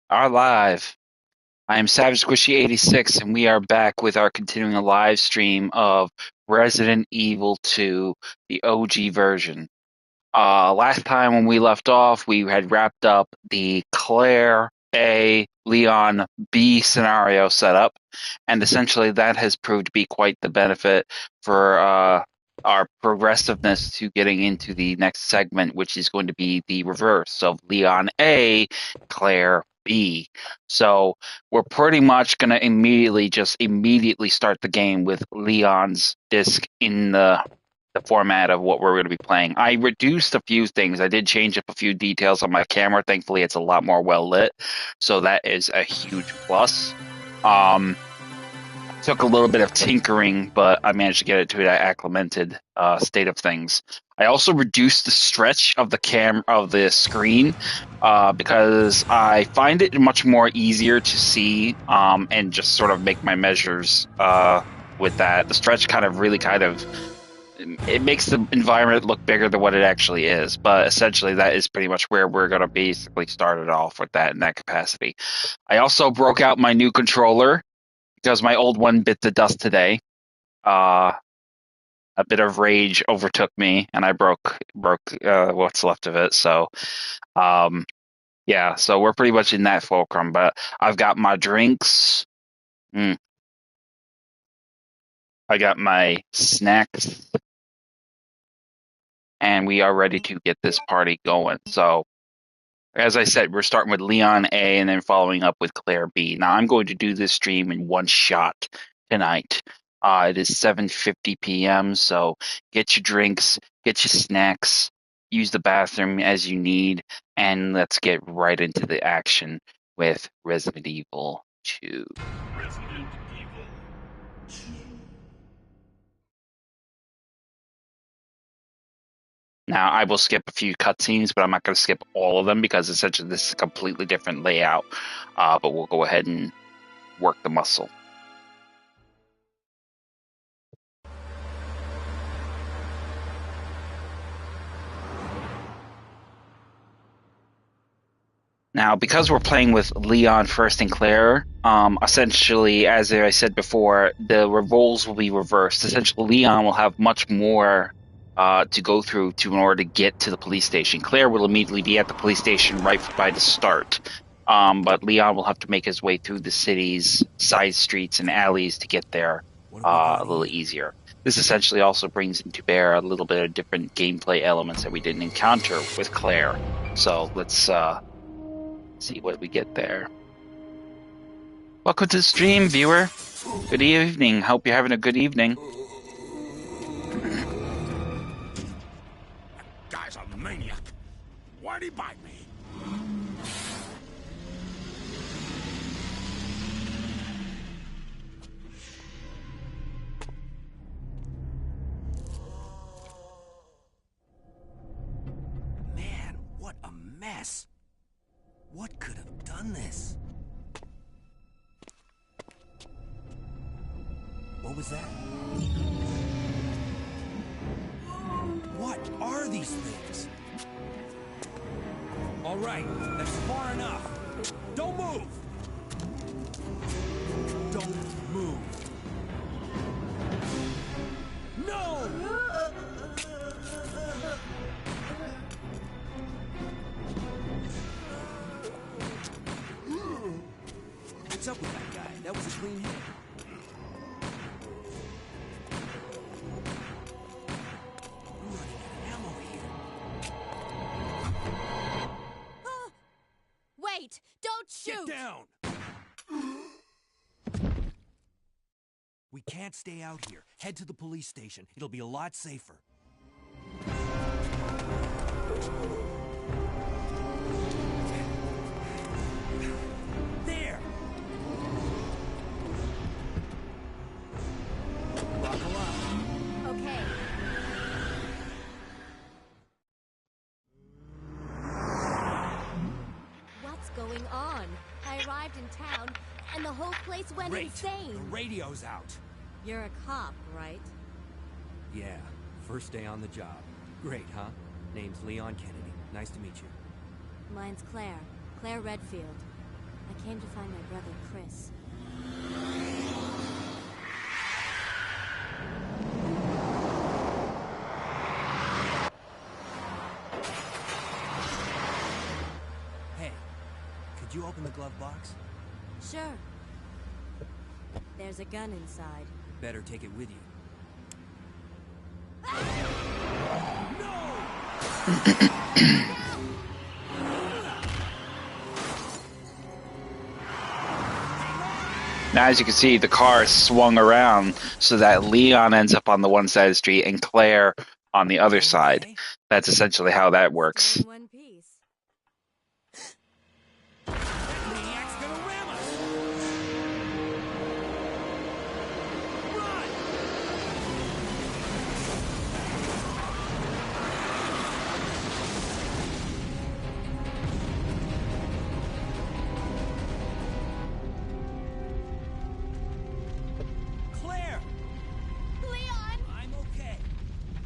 Are live. I am Savage Squishy 86, and we are back with our continuing live stream of Resident Evil 2, the OG version. Last time when we left off, we had wrapped up the Claire A, Leon B scenario setup, and essentially that has proved to be quite the benefit for our progressiveness to getting into the next segment, which is going to be the reverse of Leon A, Claire B. So we're pretty much going to immediately start the game with Leon's disc in the format of what we're going to be playing. I reduced a few things. I did change up a few details on my camera. Thankfully, it's a lot more well lit, so that is a huge plus. Took a little bit of tinkering, but I managed to get it to an acclimated state of things. I also reduced the stretch of the screen because I find it much more easier to see and just sort of make my measures with that. The stretch it makes the environment look bigger than what it actually is. But essentially, that is pretty much where we're going to basically start it off with that in that capacity. I also broke out my new controller because my old one bit the dust today. A bit of rage overtook me, and I broke what's left of it. So, yeah, so we're pretty much in that fulcrum. But I've got my drinks. I got my snacks. And we are ready to get this party going. So, as I said, we're starting with Leon A and then following up with Claire B. Now, I'm going to do this stream in one shot tonight. It is 7:50 p.m., so get your drinks, get your snacks, use the bathroom as you need, and let's get right into the action with Resident Evil 2. Resident Evil 2. Now, I will skip a few cutscenes, but I'm not going to skip all of them because essentially this is a completely different layout. But we'll go ahead and work the muscle. Now, because we're playing with Leon first and Claire, essentially, as I said before, the roles will be reversed. Essentially, Leon will have much more to go through in order to get to the police station. Claire will immediately be at the police station right by the start. But Leon will have to make his way through the city's side streets and alleys to get there a little easier. This essentially also brings into bear a little bit of different gameplay elements that we didn't encounter with Claire. So let's see what we get there. Welcome to the stream, viewer. Good evening. Hope you're having a good evening. That guy's a maniac. Why'd he bite me? Man, what a mess. What could have done this? What was that? What are these things? All right, that's far enough. Don't move! Don't move. No! What's up with that guy? That was a clean hit. I'm running out of ammo here. Wait! Don't shoot! Get down! We can't stay out here. Head to the police station. It'll be a lot safer. There! Buckle up. Okay. What's going on? I arrived in town, and the whole place went Great. insane. The radio's out. You're a cop, right? Yeah, first day on the job. Great, huh? Name's Leon Kennedy. Nice to meet you. Mine's Claire. Claire Redfield. I came to find my brother, Chris. Hey, could you open the glove box? Sure. There's a gun inside. Better take it with you. Now, as you can see, the car is swung around so that Leon ends up on the one side of the street and Claire on the other side. Okay. That's essentially how that Still works. in one piece. That maniac's gonna ram us! Run! Claire! Leon! I'm okay.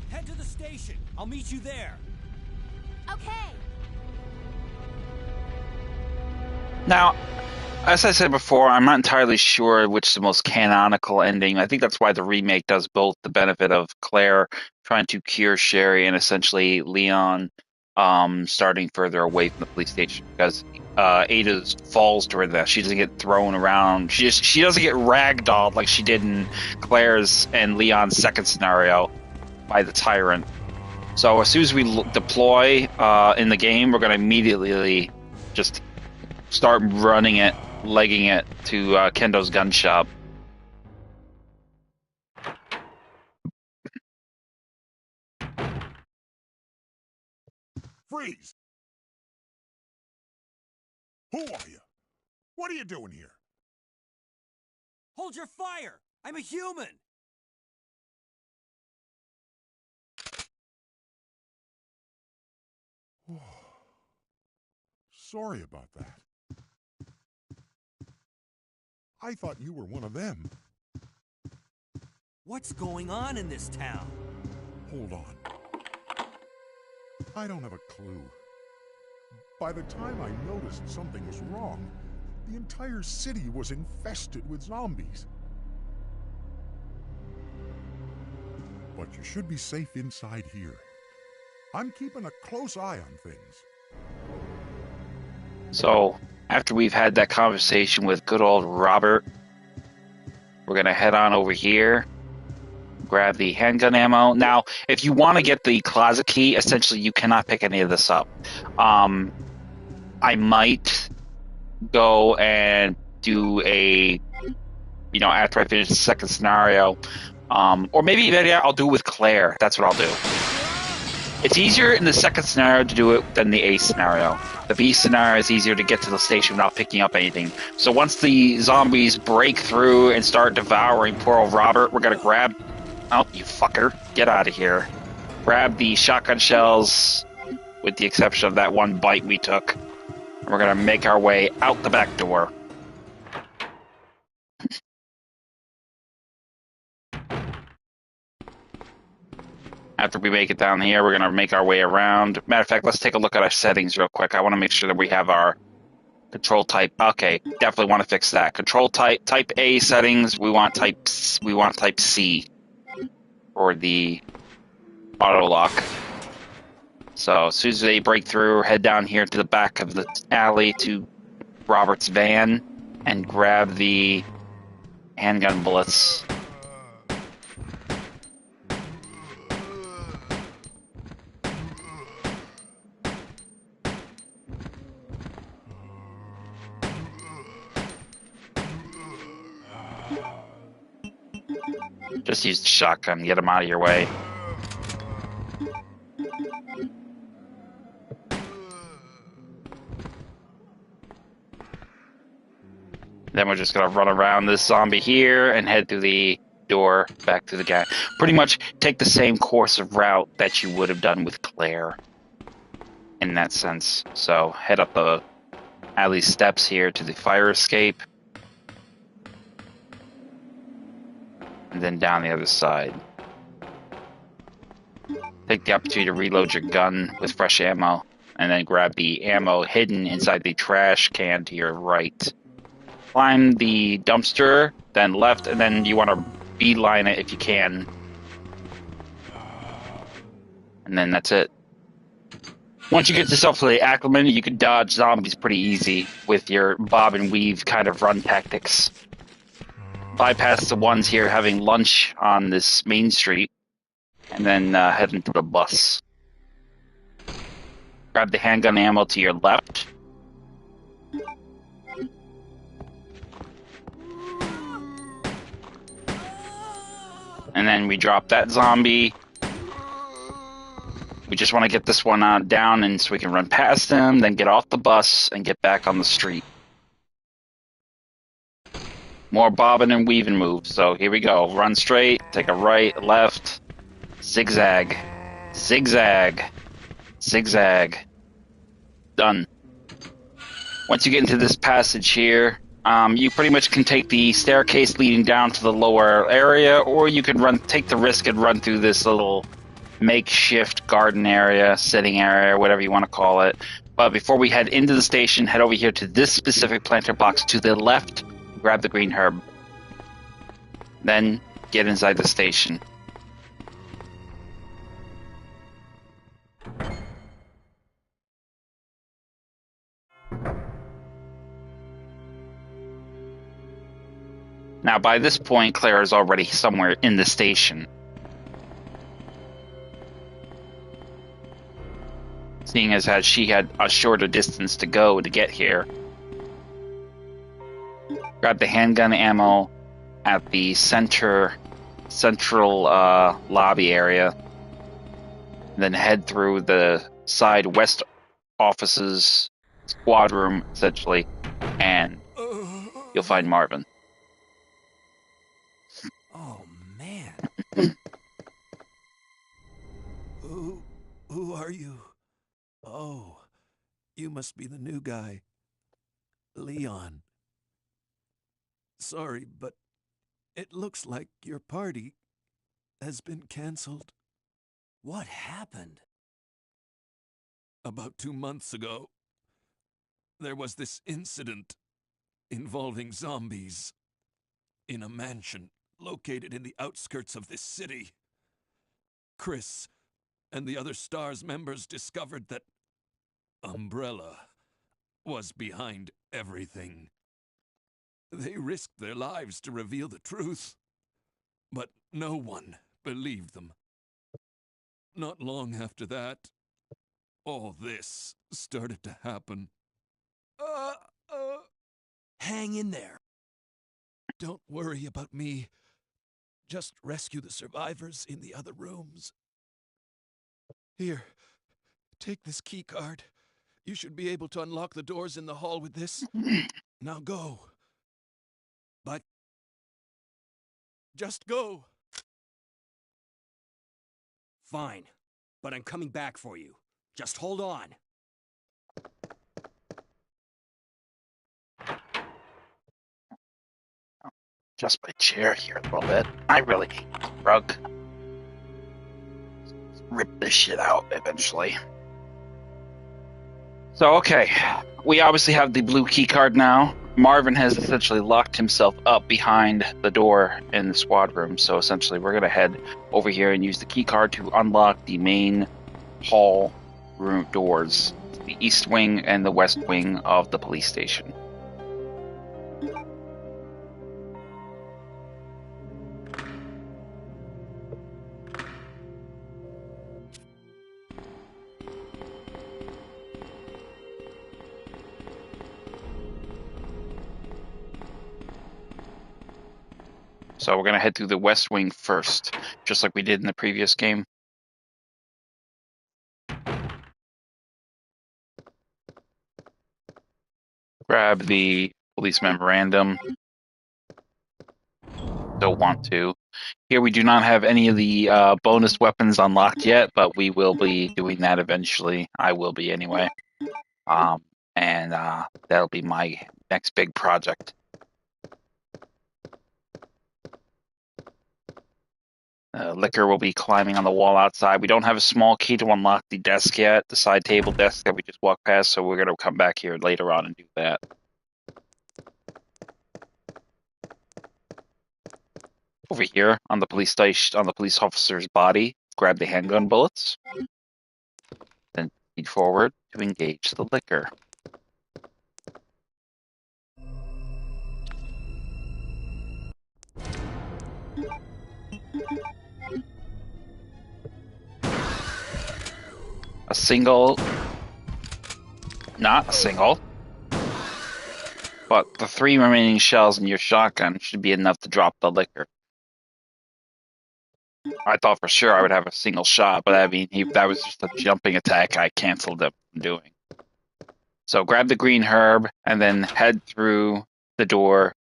Head to the station. I'll meet you there. Okay. Now, as I said before, I'm not entirely sure which is the most canonical ending. I think that's why the remake does both the benefit of Claire trying to cure Sherry and essentially Leon starting further away from the police station, because Ada falls to her death. She doesn't get thrown around. She doesn't get ragdolled like she did in Claire's and Leon's second scenario by the Tyrant. So as soon as we deploy in the game, we're going to immediately just start running it, legging it to Kendo's gun shop. Freeze! Who are you? What are you doing here? Hold your fire! I'm a human! Sorry about that. I thought you were one of them. What's going on in this town? Hold on. I don't have a clue. By the time I noticed something was wrong, the entire city was infested with zombies. But you should be safe inside here. I'm keeping a close eye on things. So after we've had that conversation with good old Robert, we're going to head on over here, grab the handgun ammo. Now, if you want to get the closet key, essentially you cannot pick any of this up. I might go and do after I finish the second scenario, or maybe I'll do it with Claire. That's what I'll do. It's easier in the second scenario to do it than the A scenario. The B scenario is easier to get to the station without picking up anything. So once the zombies break through and start devouring poor old Robert, we're going to grab... Oh, you fucker. Get out of here. Grab the shotgun shells, with the exception of that one bite we took. And we're going to make our way out the back door. After we make it down here, we're going to make our way around. Matter of fact, let's take a look at our settings real quick. I want to make sure that we have our control type. Okay, definitely want to fix that. Control type A settings. We want type C for the auto lock. So as soon as they break through, head down here to the back of the alley to Robert's van and grab the handgun bullets. Just use the shotgun, get him out of your way. Then we're just gonna run around this zombie here and head through the door back to the guy. Pretty much take the same course of route that you would have done with Claire in that sense. So head up the alley steps here to the fire escape. And then down the other side. Take the opportunity to reload your gun with fresh ammo and then grab the ammo hidden inside the trash can to your right. Climb the dumpster, then left, and then you want to beeline it if you can. And then that's it. Once you get yourself fully acclimated, you can dodge zombies pretty easy with your bob and weave kind of run tactics. Bypass the ones here having lunch on this main street, and then head into the bus. Grab the handgun ammo to your left. And then we drop that zombie. We just want to get this one down and so we can run past him, then get off the bus and get back on the street. More bobbing and weaving moves. So here we go. Run straight, take a right, left, zigzag, zigzag, zigzag. Done. Once you get into this passage here, you pretty much can take the staircase leading down to the lower area, or you can take the risk and run through this little makeshift garden area, sitting area, whatever you want to call it. But before we head into the station, head over here to this specific planter box to the left, grab the green herb. Then get inside the station. Now, by this point, Claire is already somewhere in the station. Seeing as she had a shorter distance to go to get here. Grab the handgun ammo at the central lobby area. Then head through the side west offices, squad room, essentially, and you'll find Marvin. Oh, man. Who are you? Oh, you must be the new guy. Leon. Sorry, but it looks like your party has been canceled. What happened? About 2 months ago, there was this incident involving zombies in a mansion located in the outskirts of this city. Chris and the other STARS members discovered that Umbrella was behind everything. They risked their lives to reveal the truth, but no one believed them. Not long after that, all this started to happen. Hang in there. Don't worry about me. Just rescue the survivors in the other rooms. Here, take this key card. You should be able to unlock the doors in the hall with this. Now go. But just go. Fine, but I'm coming back for you. Just hold on. Just my chair here a little bit. I really hate the rug. Rip this shit out eventually. So, okay. We obviously have the blue key card now. Marvin has essentially locked himself up behind the door in the squad room. So essentially we're going to head over here and use the key card to unlock the main hall room doors. The east wing and the west wing of the police station. So we're going to head through the west wing first, just like we did in the previous game. Grab the police memorandum. Don't want to. Here we do not have any of the bonus weapons unlocked yet, but we will be doing that eventually. I will be anyway. And that'll be my next big project. Liquor will be climbing on the wall outside. We don't have a small key to unlock the desk yet, the side table desk that we just walked past, so we're going to come back here later on and do that. Over here on the police station, on the police officer's body, grab the handgun bullets. Then proceed forward to engage the liquor. A single, not a single, but the 3 remaining shells in your shotgun should be enough to drop the liquor. I thought for sure I would have a single shot, but I mean, that was just a jumping attack I canceled it from doing. So grab the green herb and then head through the door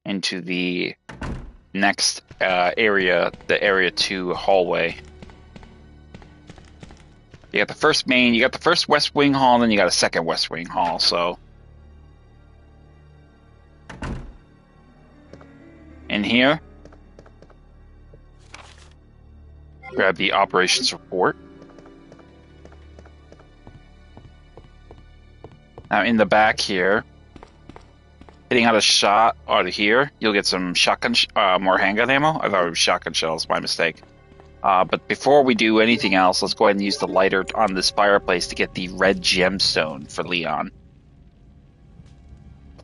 into the next area, the area 2 hallway. You got the first main, you got the first West Wing hall, and then you got a second West Wing hall, so. In here, grab the operations report. Now in the back here, hitting out a shot out of here, you'll get some shotgun, more handgun ammo. I thought it was shotgun shells, my mistake. But before we do anything else, let's go ahead and use the lighter on this fireplace to get the red gemstone for Leon.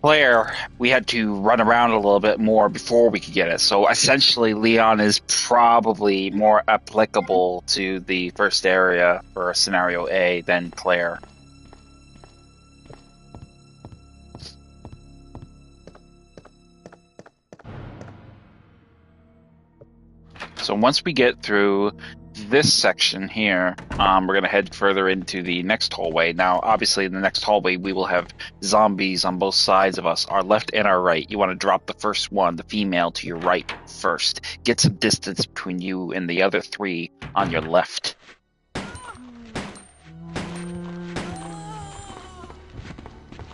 Claire, we had to run around a little bit more before we could get it. So essentially, Leon is probably more applicable to the first area for scenario A than Claire. So once we get through this section here, we're going to head further into the next hallway. Now, obviously, in the next hallway, we will have zombies on both sides of us, our left and our right. You want to drop the first one, the female, to your right first. Get some distance between you and the other 3 on your left. Do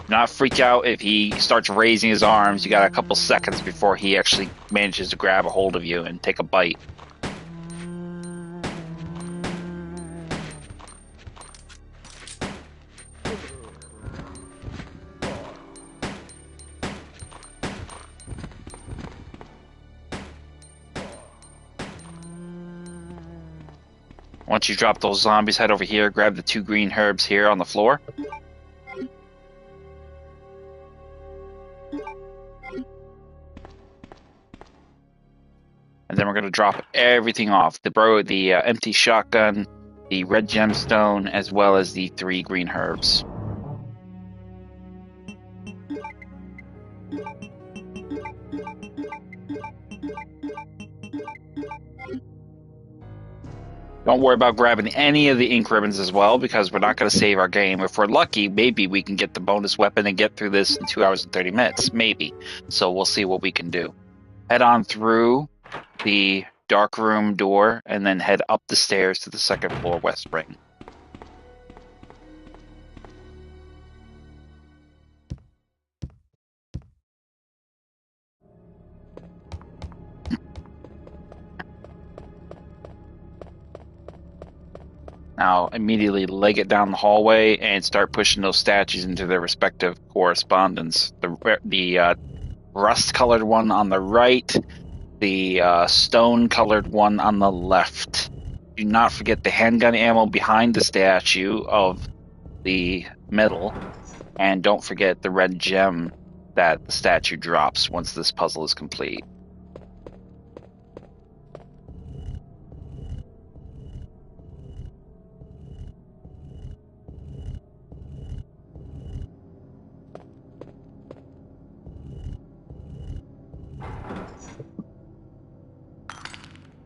not freak out if he starts raising his arms. You got a couple seconds before he actually manages to grab a hold of you and take a bite. Once you drop those zombies, head over here, grab the 2 green herbs here on the floor. And then we're going to drop everything off. The empty shotgun, the red gemstone, as well as the 3 green herbs. Don't worry about grabbing any of the ink ribbons as well, because we're not going to save our game. If we're lucky, maybe we can get the bonus weapon and get through this in 2 hours and 30 minutes. Maybe. So we'll see what we can do. Head on through the dark room door and then head up the stairs to the 2nd floor west wing. Now, immediately leg it down the hallway and start pushing those statues into their respective correspondence. The rust-colored one on the right, the stone-colored one on the left. Do not forget the handgun ammo behind the statue of the middle, and don't forget the red gem that the statue drops once this puzzle is complete.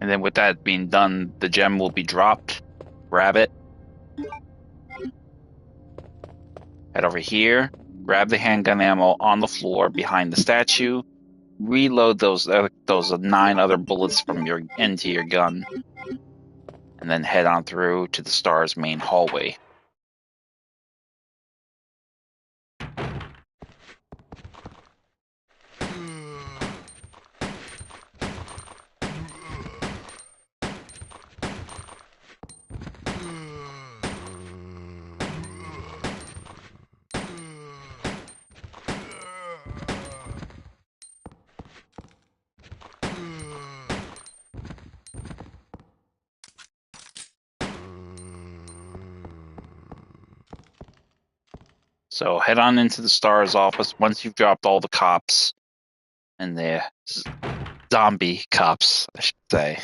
And then with that being done, the gem will be dropped. Grab it. Head over here. Grab the handgun ammo on the floor behind the statue. Reload those 9 other bullets from into your gun. And then head on through to the star's main hallway. So head on into the STARS office once you've dropped all the cops and the zombie cops, I should say.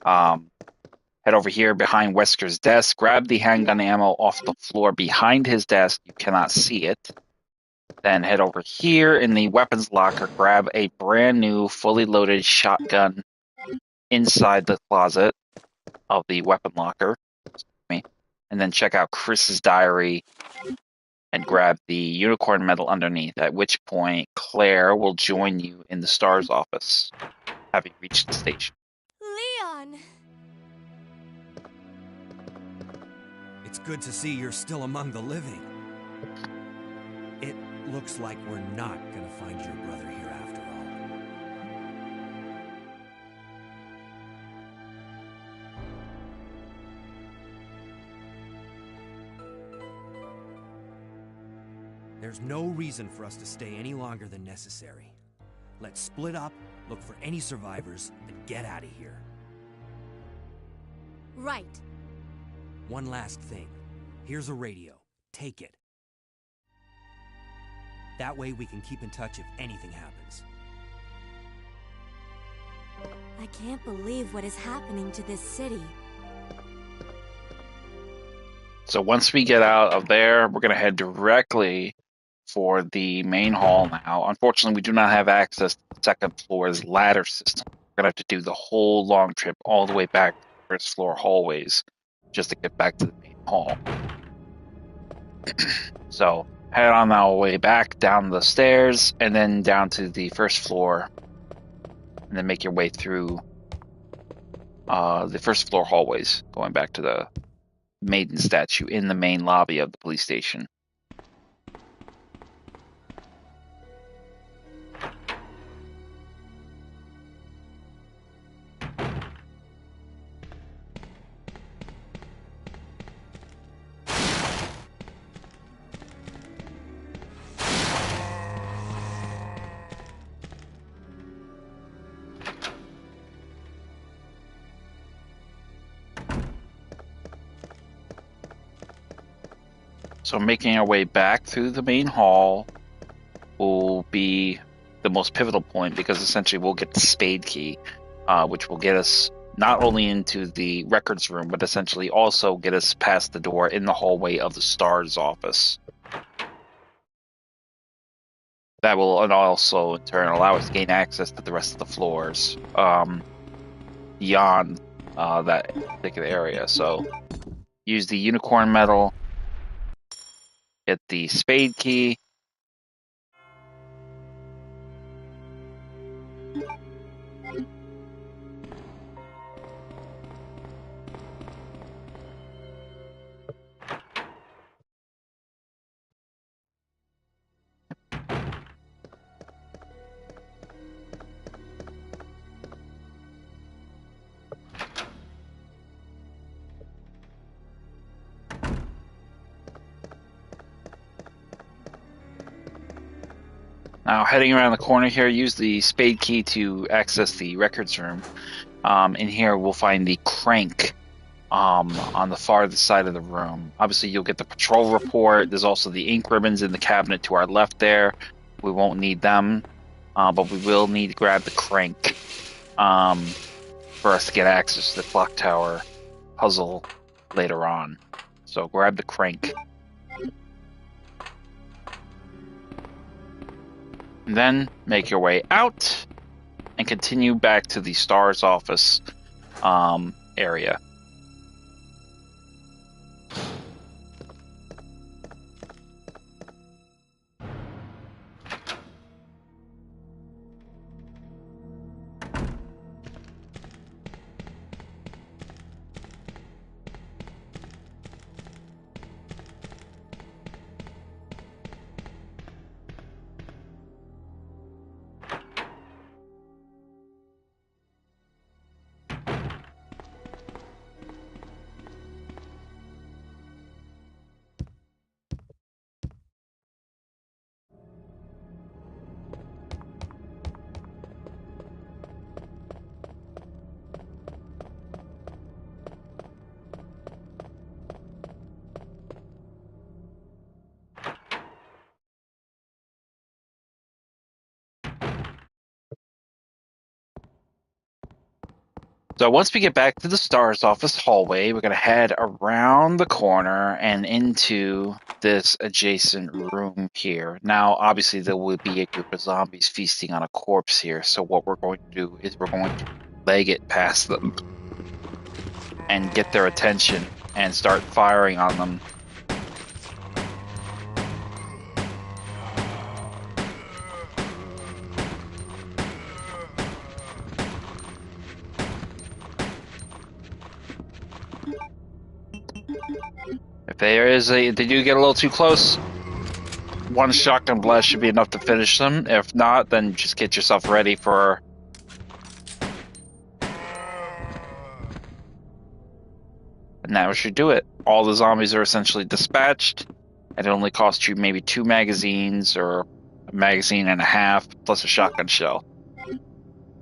Head over here behind Wesker's desk, grab the handgun ammo off the floor behind his desk. You cannot see it. Then head over here in the weapons locker, grab a brand new fully loaded shotgun inside the closet of the weapon locker. And then check out Chris's diary and grab the unicorn medal underneath, at which point Claire will join you in the STARS office, having reached the station. Leon! It's good to see you're still among the living. It looks like we're not gonna find your brother here after all. There's no reason for us to stay any longer than necessary. Let's split up, look for any survivors, and get out of here. Right. One last thing. Here's a radio. Take it. That way we can keep in touch if anything happens. I can't believe what is happening to this city. So once we get out of there, we're going to head directly for the main hall now. Unfortunately, we do not have access to the second floor's ladder system. We're going to have to do the whole long trip all the way back to the first floor hallways just to get back to the main hall. So head on our way back down the stairs and then down to the first floor, and then make your way through the first floor hallways, going back to the maiden statue in the main lobby of the police station. So making our way back through the main hall will be the most pivotal point, because essentially we'll get the spade key, which will get us not only into the records room, but essentially also get us past the door in the hallway of the STARS office. That will also in turn allow us to gain access to the rest of the floors beyond that particular area. So use the unicorn medal, get the spade key. Now, heading around the corner here, use the spade key to access the records room. In here, we'll find the crank on the farther side of the room. Obviously, you'll get the patrol report. There's also the ink ribbons in the cabinet to our left there. We won't need them, but we will need to grab the crank for us to get access to the clock tower puzzle later on. So grab the crank. And then make your way out and continue back to the STARS office area. So once we get back to the STARS office hallway, we're going to head around the corner and into this adjacent room here. Now, obviously, there will be a group of zombies feasting on a corpse here. So what we're going to do is we're going to leg it past them and get their attention and start firing on them. If they do get a little too close, one shotgun blast should be enough to finish them. If not, then just get yourself ready for... And that should do it. All the zombies are essentially dispatched, and it only costs you maybe 2 magazines or a magazine and a half, plus a shotgun shell.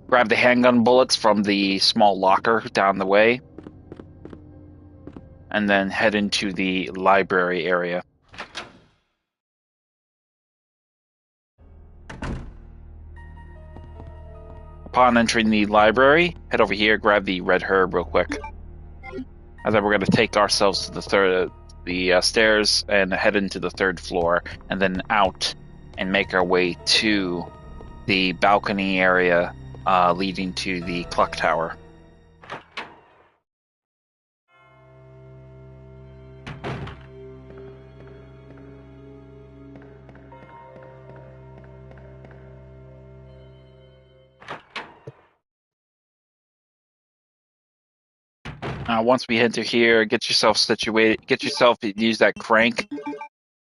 Grab the handgun bullets from the small locker down the way, and then head into the library area. Upon entering the library, head over here, grab the red herb real quick. And then we're going to take ourselves to the stairs and head into the 3rd floor, and then out and make our way to the balcony area leading to the clock tower. Once we enter here, get yourself situated, use that crank,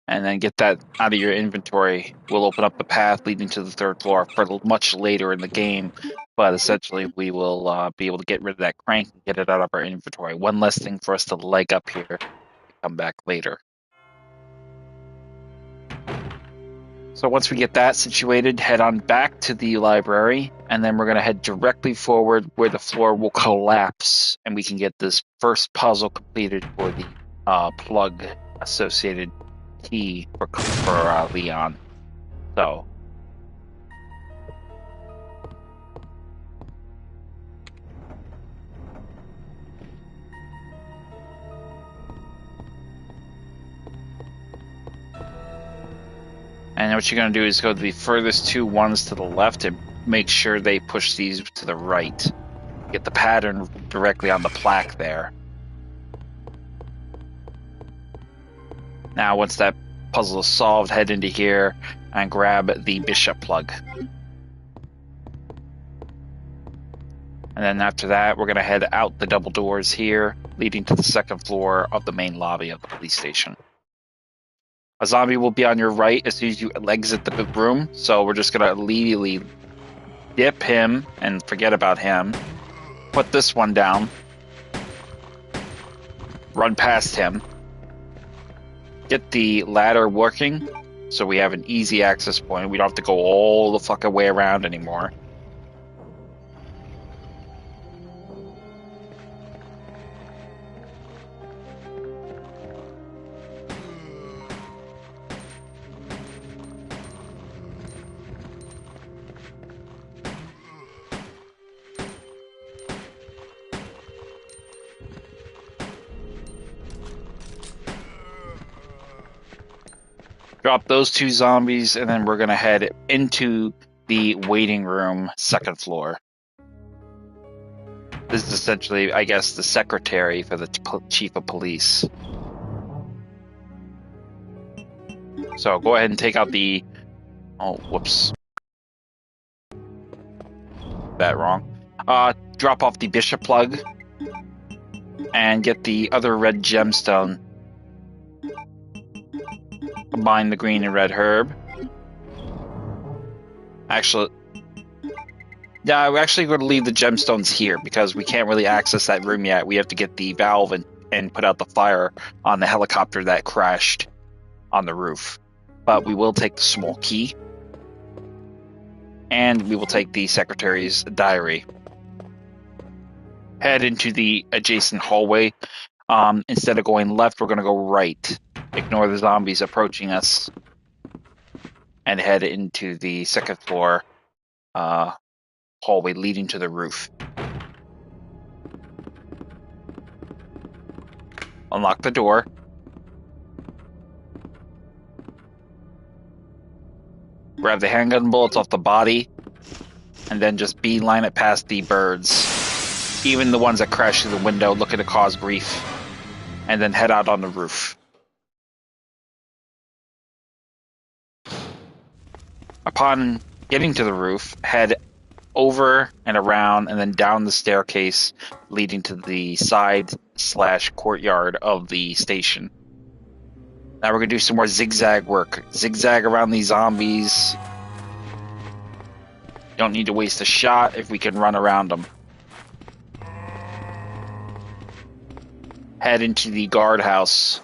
and then get that out of your inventory. We'll open up the path leading to the 3rd floor for much later in the game, but essentially we will be able to get rid of that crank and get it out of our inventory. One less thing for us to leg up here and come back later. So once we get that situated, head on back to the library, and then we're going to head directly forward where the floor will collapse, and we can get this first puzzle completed for the plug associated key for Leon. So. And what you're going to do is go to the furthest 2 ones to the left and make sure they push these to the right. Get the pattern directly on the plaque there. Now, once that puzzle is solved, head into here and grab the bishop plug. And then after that, we're going to head out the double doors here, leading to the 2nd floor of the main lobby of the police station. A zombie will be on your right as soon as you exit the room, so we're just going to immediately dip him and forget about him. Put this one down. Run past him. Get the ladder working so we have an easy access point. We don't have to go all the fucking way around anymore. Drop those 2 zombies, and then we're going to head into the waiting room, 2nd floor. This is essentially, I guess, the secretary for the chief of police. So go ahead and take out the... Oh, whoops. That wrong. Drop off the bishop plug and get the other red gemstone. Combine the green and red herb. Actually, yeah, we're actually going to leave the gemstones here because we can't really access that room yet. We have to get the valve and put out the fire on the helicopter that crashed on the roof. But we will take the small key. And we will take the secretary's diary. Head into the adjacent hallway. Instead of going left, we're going to go right. Ignore the zombies approaching us. And head into the 2nd floor hallway leading to the roof. Unlock the door. Grab the handgun bullets off the body, and then just beeline it past the birds, even the ones that crash through the window looking to cause grief, and then head out on the roof. Upon getting to the roof, head over and around and then down the staircase leading to the side/courtyard of the station. Now we're going to do some more zigzag work. Zigzag around these zombies. Don't need to waste a shot if we can run around them. Head into the guardhouse.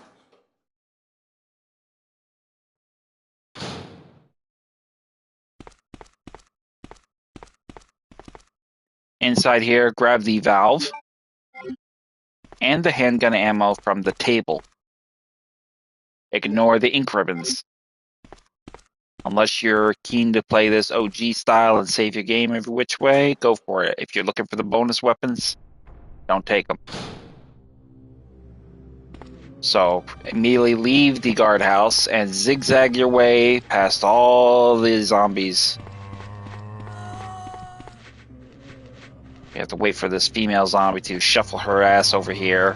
Inside here, grab the valve and the handgun ammo from the table. Ignore the ink ribbons. Unless you're keen to play this OG style and save your game every which way, go for it. If you're looking for the bonus weapons, don't take them. So, immediately leave the guardhouse and zigzag your way past all the zombies. You have to wait for this female zombie to shuffle her ass over here.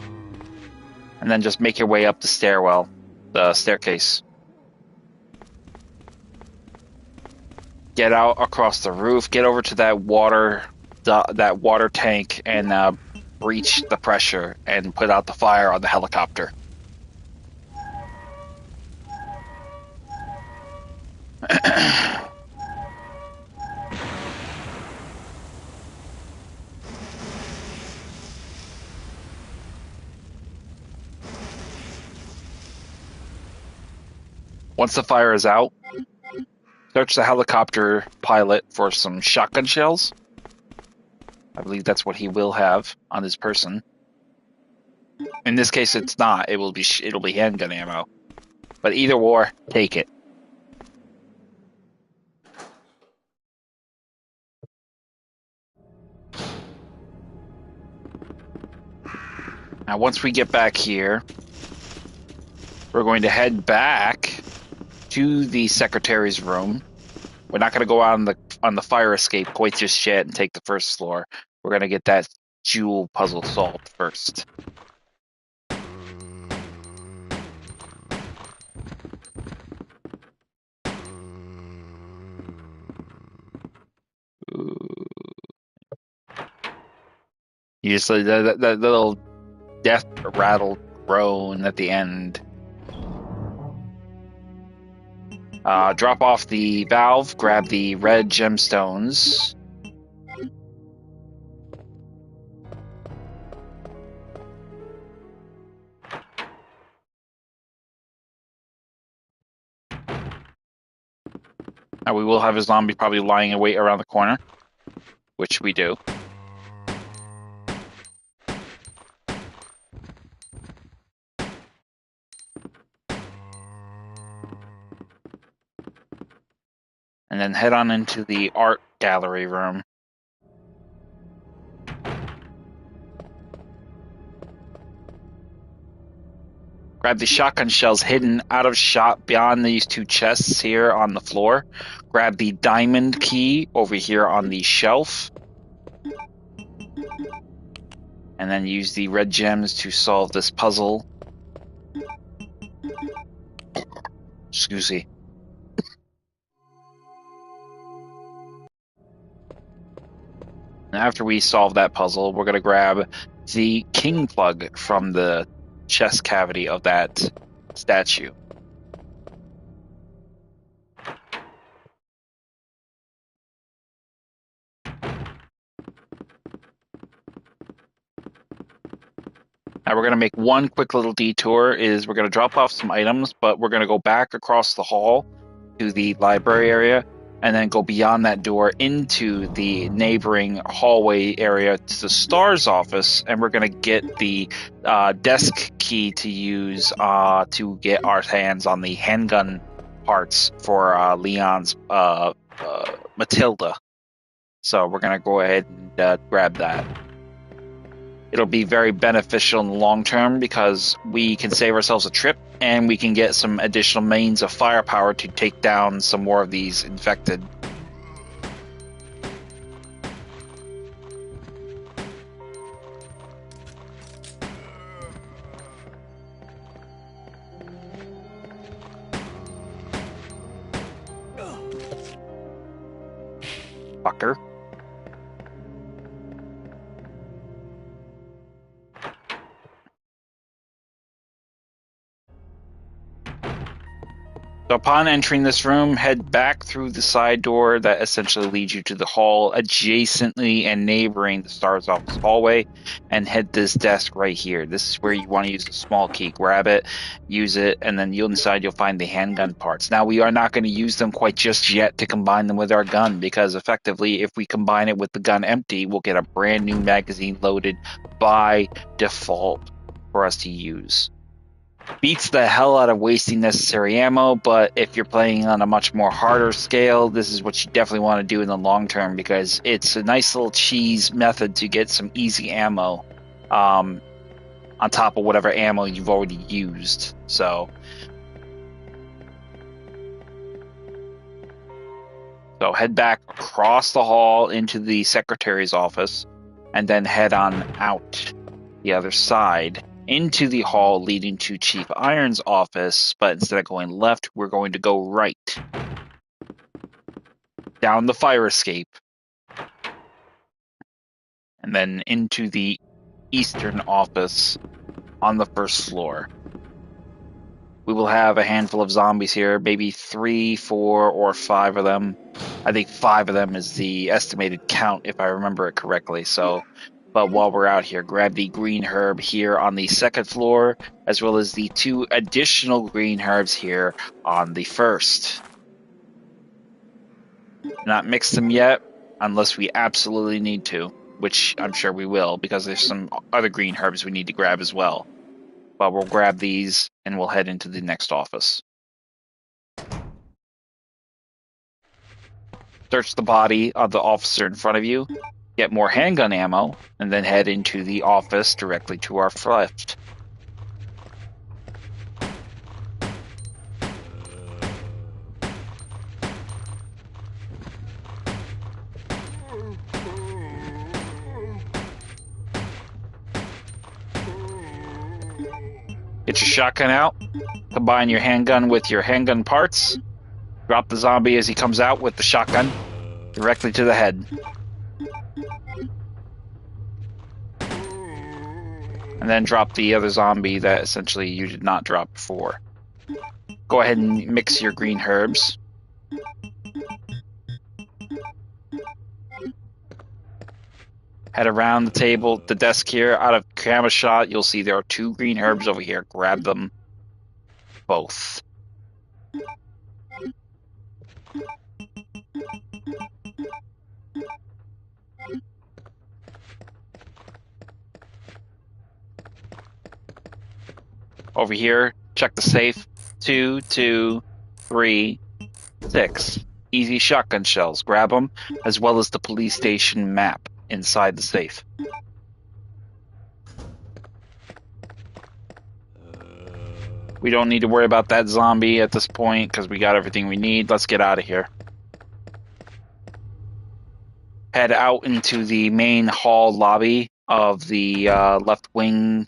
And then just make your way up the staircase. Get out across the roof, get over to that water tank, and breach the pressure and put out the fire on the helicopter. Once the fire is out, search the helicopter pilot for some shotgun shells. I believe that's what he will have on his person. In this case, it's not. It'll be handgun ammo. But either or, take it. Now, once we get back here, we're going to head back to the secretary's room. We're not going to go out on the fire escape quite just yet and take the first floor. We're going to get that jewel puzzle solved first. Usually that little death rattle groan at the end. Drop off the valve, grab the red gemstones. Now we will have a zombie probably lying in wait around the corner, which we do. And then head on into the art gallery room. Grab the shotgun shells hidden out of shot beyond these two chests here on the floor. Grab the diamond key over here on the shelf. And then use the red gems to solve this puzzle. Excuse me. And after we solve that puzzle, we're going to grab the king plug from the chest cavity of that statue. Now we're going to make one quick little detour. We're going to drop off some items, but we're going to go back across the hall to the library area, and then go beyond that door into the neighboring hallway area to the STARS office, and we're going to get the desk key to use to get our hands on the handgun parts for Leon's Matilda. So we're going to go ahead and grab that. It'll be very beneficial in the long term because we can save ourselves a trip and we can get some additional means of firepower to take down some more of these infected. Fucker. So upon entering this room, head back through the side door that essentially leads you to the hall adjacently and neighboring the STARS office hallway, and head this desk right here. This is where you want to use the small key. Grab it, use it, and then inside you'll find the handgun parts. Now, we are not going to use them quite just yet to combine them with our gun, because effectively, if we combine it with the gun empty, we'll get a brand new magazine loaded by default for us to use. Beats the hell out of wasting necessary ammo, but if you're playing on a much more harder scale, this is what you definitely want to do in the long term, because it's a nice little cheese method to get some easy ammo on top of whatever ammo you've already used. So head back across the hall into the secretary's office, and then head on out the other side into the hall leading to Chief Iron's office, but instead of going left, we're going to go right. Down the fire escape. And then into the eastern office on the first floor. We will have a handful of zombies here, maybe 3, 4, or 5 of them. I think 5 of them is the estimated count, if I remember it correctly. But while we're out here, grab the green herb here on the second floor, as well as the 2 additional green herbs here on the first. Not mix them yet, unless we absolutely need to, which I'm sure we will, because there's some other green herbs we need to grab as well. But we'll grab these, and we'll head into the next office. Search the body of the officer in front of you, get more handgun ammo, and then head into the office directly to our left. Get your shotgun out, combine your handgun with your handgun parts, drop the zombie as he comes out with the shotgun directly to the head. And then drop the other zombie that essentially you did not drop before. Go ahead and mix your green herbs. Head around the table, the desk here. Out of camera shot, you'll see there are 2 green herbs over here. Grab them both. Over here, check the safe. 2, 2, 3, 6. Easy shotgun shells. Grab them, as well as the police station map inside the safe. We don't need to worry about that zombie at this point, because we got everything we need. Let's get out of here. Head out into the main hall lobby of the left wing.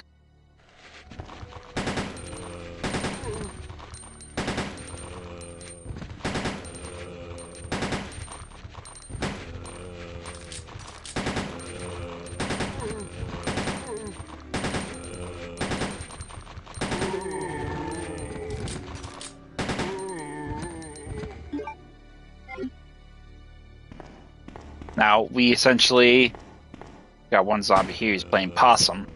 Now, we essentially got one zombie here. He's playing possum.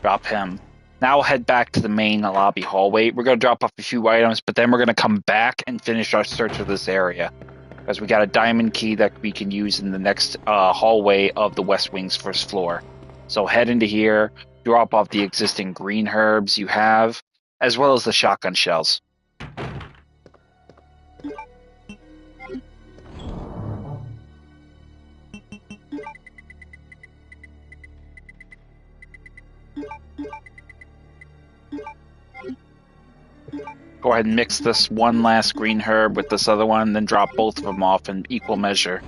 Drop him. Now we'll head back to the main lobby hallway. We're going to drop off a few items, but then we're going to come back and finish our search of this area. Because we got a diamond key that we can use in the next hallway of the West Wing's first floor. So head into here, drop off the existing green herbs you have, as well as the shotgun shells. go ahead and mix this one last green herb with this other one, then drop both of them off in equal measure.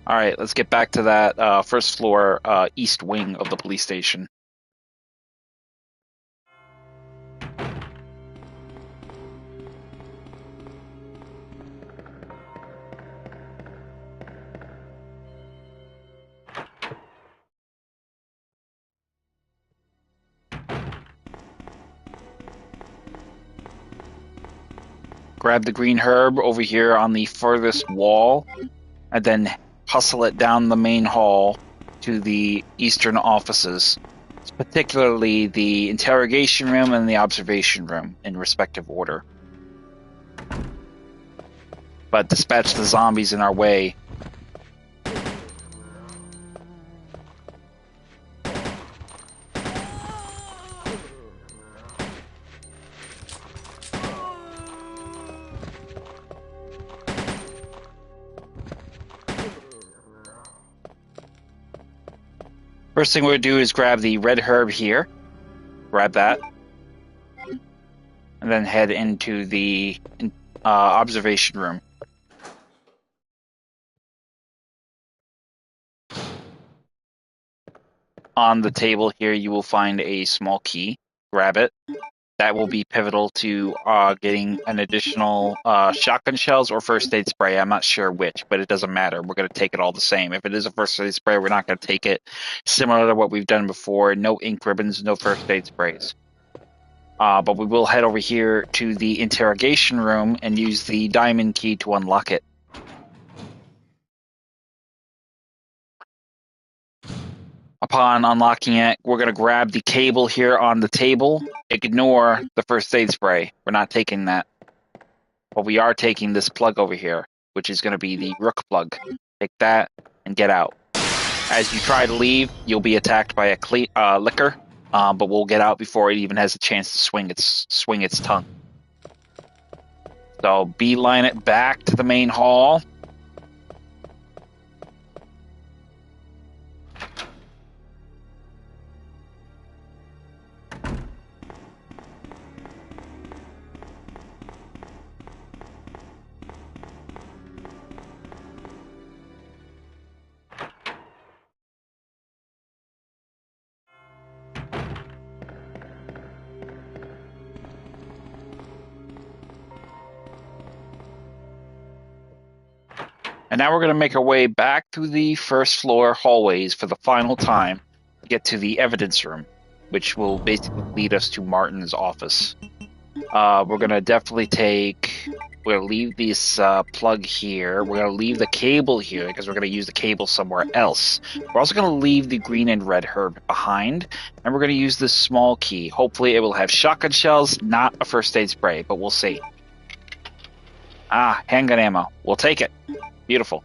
All right, let's get back to that first floor east wing of the police station. Grab the green herb over here on the furthest wall, and then hustle it down the main hall to the eastern offices, particularly the interrogation room and the observation room in respective order. But dispatch the zombies in our way. First thing we're going to do is grab the red herb here. Grab that. And then head into the observation room. On the table here, you will find a small key. Grab it. That will be pivotal to getting an additional shotgun shells or first aid spray. I'm not sure which, but it doesn't matter. We're going to take it all the same. If it is a first aid spray, we're not going to take it. Similar to what we've done before, no ink ribbons, no first aid sprays. But we will head over here to the interrogation room and use the diamond key to unlock it. Upon unlocking it, we're going to grab the cable here on the table. Ignore the first aid spray. We're not taking that. But we are taking this plug over here, which is going to be the rook plug. Take that and get out. As you try to leave, you'll be attacked by a licker, but we'll get out before it even has a chance to swing its tongue. So beeline it back to the main hall. And now we're going to make our way back through the first floor hallways for the final time to get to the evidence room, which will basically lead us to Martin's office. We're going to definitely we're going to leave this plug here. We're going to leave the cable here because we're going to use the cable somewhere else. We're also going to leave the green and red herb behind, and we're going to use this small key. Hopefully it will have shotgun shells, not a first aid spray, but we'll see. Handgun ammo. We'll take it. Beautiful.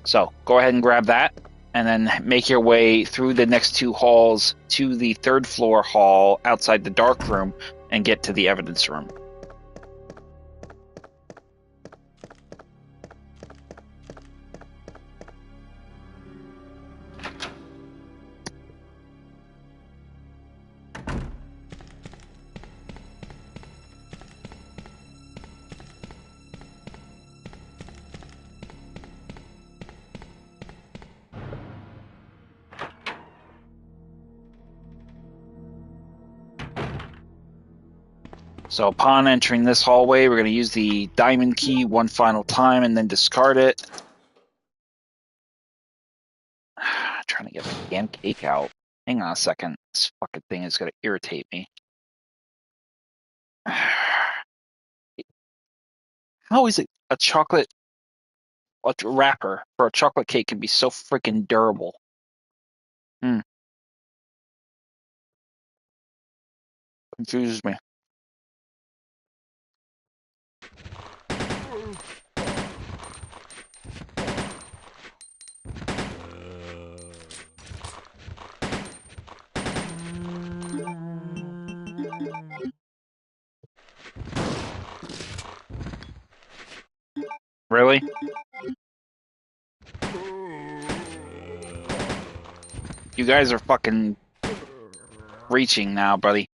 So go ahead and grab that, and then make your way through the next two halls to the third floor hall outside the dark room and get to the evidence room. So upon entering this hallway, we're going to use the diamond key one final time and then discard it. Trying to get my damn cake out. Hang on a second. This fucking thing is going to irritate me. How is it a chocolate wrapper for a chocolate cake can be so freaking durable? Confuses me. Really? You You guys are fucking reaching now, buddy.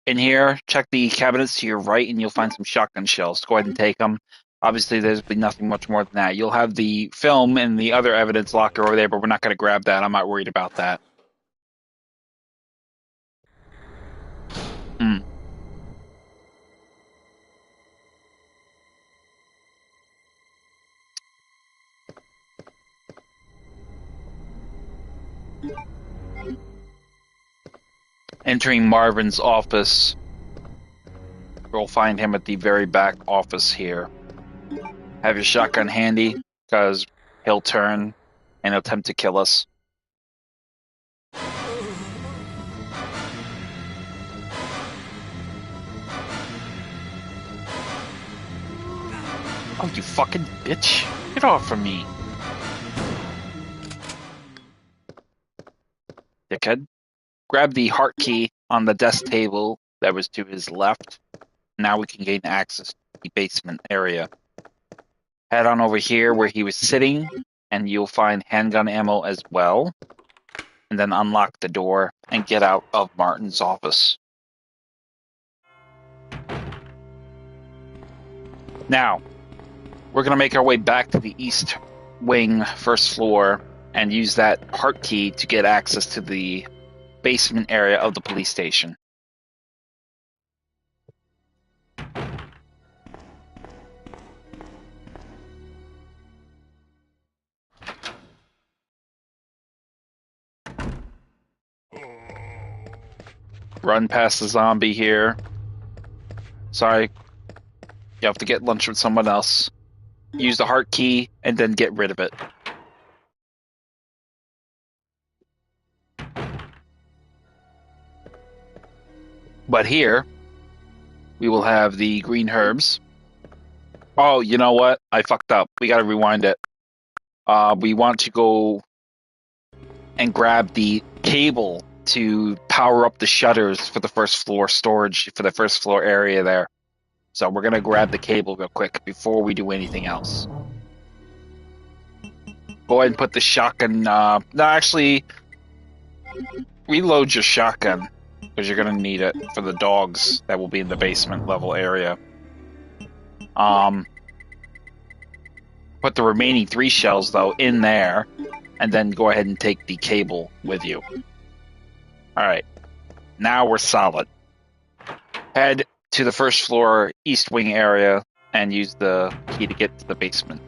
In here, check the cabinets to your right and you'll find some shotgun shells. Go ahead and take them. Obviously, there's been nothing much more than that. You'll have the film and the other evidence locker over there, but we're not going to grab that. I'm not worried about that. Entering Marvin's office, you'll find him at the very back office here. Have your shotgun handy, because he'll turn and attempt to kill us. Oh, you fucking bitch. Get off from me. Dickhead. Grab the heart key on the desk table that was to his left. Now we can gain access to the basement area. Head on over here where he was sitting, and you'll find handgun ammo as well. And then unlock the door and get out of Martin's office. Now, we're going to make our way back to the east wing, first floor, and use that heart key to get access to the basement area of the police station. Run past the zombie here. Sorry. You have to get lunch with someone else. Use the heart key and then get rid of it. But here, we will have the green herbs. Oh, you know what? I fucked up. We gotta rewind it. We want to go and grab the cable to power up the shutters for the first floor storage, for the first floor area there. So we're going to grab the cable real quick before we do anything else. Go ahead and put the shotgun... no, actually, reload your shotgun, because you're going to need it for the dogs that will be in the basement level area. Put the remaining 3 shells, though, in there, and then go ahead and take the cable with you. Alright, now we're solid. Head to the first floor east wing area and use the key to get to the basement.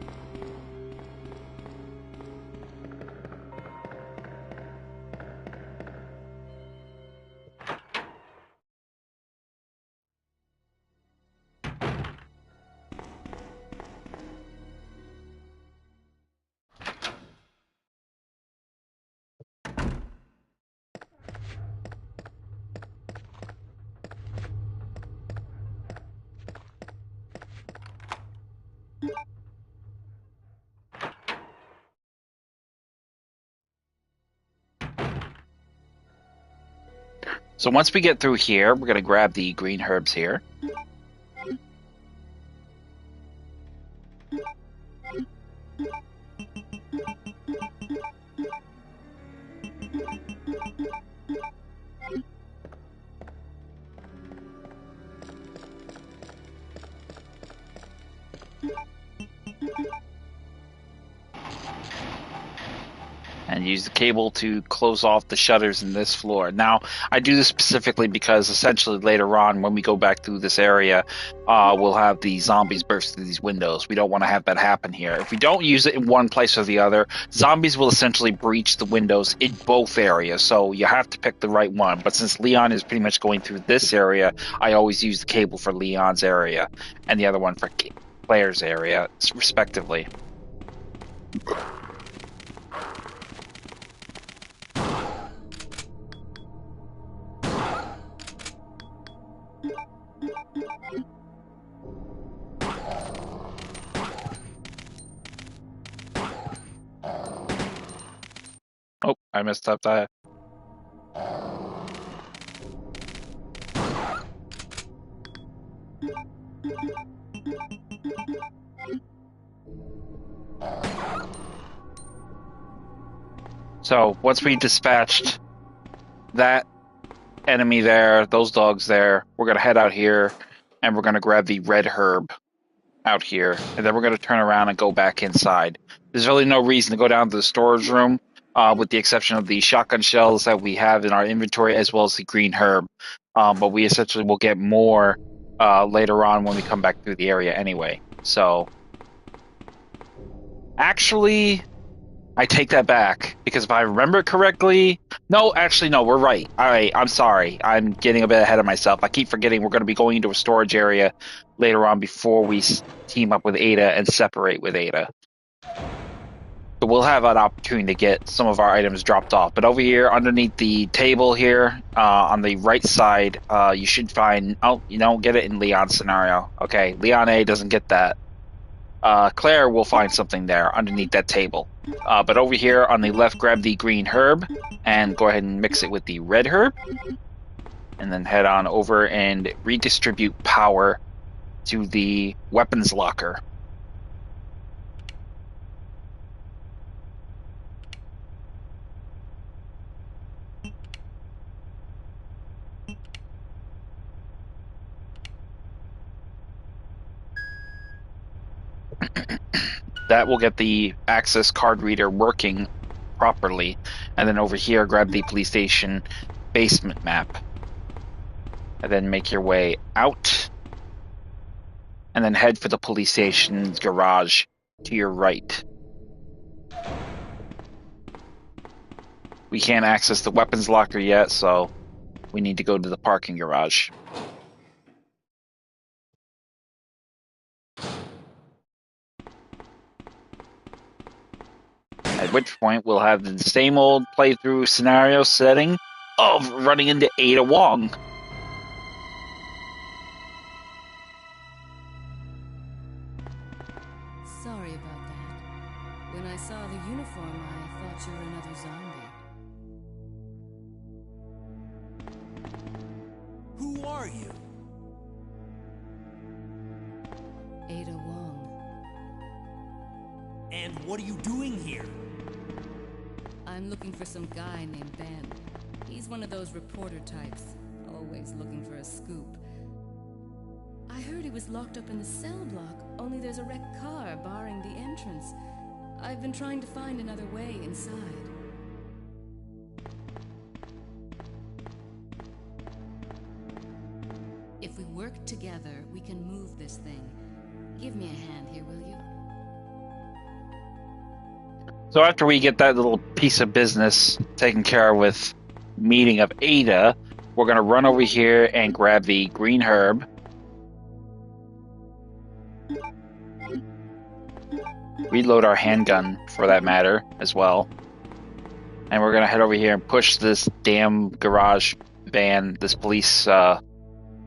So once we get through here, we're going to grab the green herbs here. And use the cable to close off the shutters in this floor. Now, I do this specifically because essentially later on, when we go back through this area, we'll have the zombies burst through these windows. We don't want to have that happen here. If we don't use it in one place or the other, zombies will essentially breach the windows in both areas, so you have to pick the right one. But since Leon is pretty much going through this area, I always use the cable for Leon's area, and the other one for Claire's area, respectively. Oh, I messed up that. So once we dispatched that enemy there, those dogs there, we're gonna head out here and we're gonna grab the red herb out here, and then we're gonna turn around and go back inside. There's really no reason to go down to the storage room, with the exception of the shotgun shells that we have in our inventory, as well as the green herb. But we essentially will get more later on when we come back through the area anyway. So, actually, I take that back, because if I remember correctly, no, actually, no, we're right. All right, I'm sorry. I'm getting a bit ahead of myself. I keep forgetting we're going to be going into a storage area later on before we team up with Ada and separate with Ada. So we'll have an opportunity to get some of our items dropped off. But over here, underneath the table here, on the right side, you should find... Oh, you don't get it in Leon's scenario. Okay, Leon A doesn't get that. Claire will find something there underneath that table. But over here on the left, grab the green herb and go ahead and mix it with the red herb. And then head on over and redistribute power to the weapons locker. That will get the access card reader working properly. And then over here, grab the police station basement map. And then make your way out. And then head for the police station's garage to your right. We can't access the weapons locker yet, so we need to go to the parking garage. At which point, we'll have the same old playthrough scenario setting of running into Ada Wong. Sorry about that. When I saw the uniform, I thought you were another zombie. Who are you? Ada Wong. And what are you doing here? I'm looking for some guy named Ben. He's one of those reporter types, always looking for a scoop. I heard he was locked up in the cell block, only there's a wrecked car barring the entrance. I've been trying to find another way inside. If we work together, we can move this thing. Give me a hand here, will you? So after we get that little piece of business taken care of with meeting of Ada, we're going to run over here and grab the green herb. Reload our handgun, for that matter, as well. And we're going to head over here and push this damn garage van, this police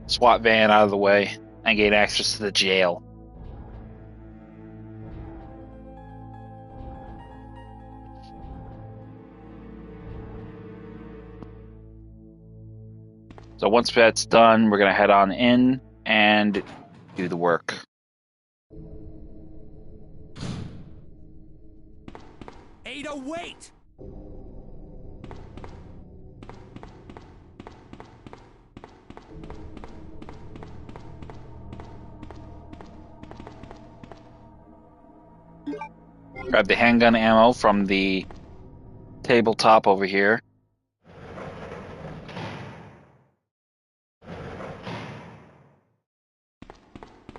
SWAT van out of the way and gain access to the jail. So once that's done, we're going to head on in and do the work. Ada, wait! Grab the handgun ammo from the tabletop over here.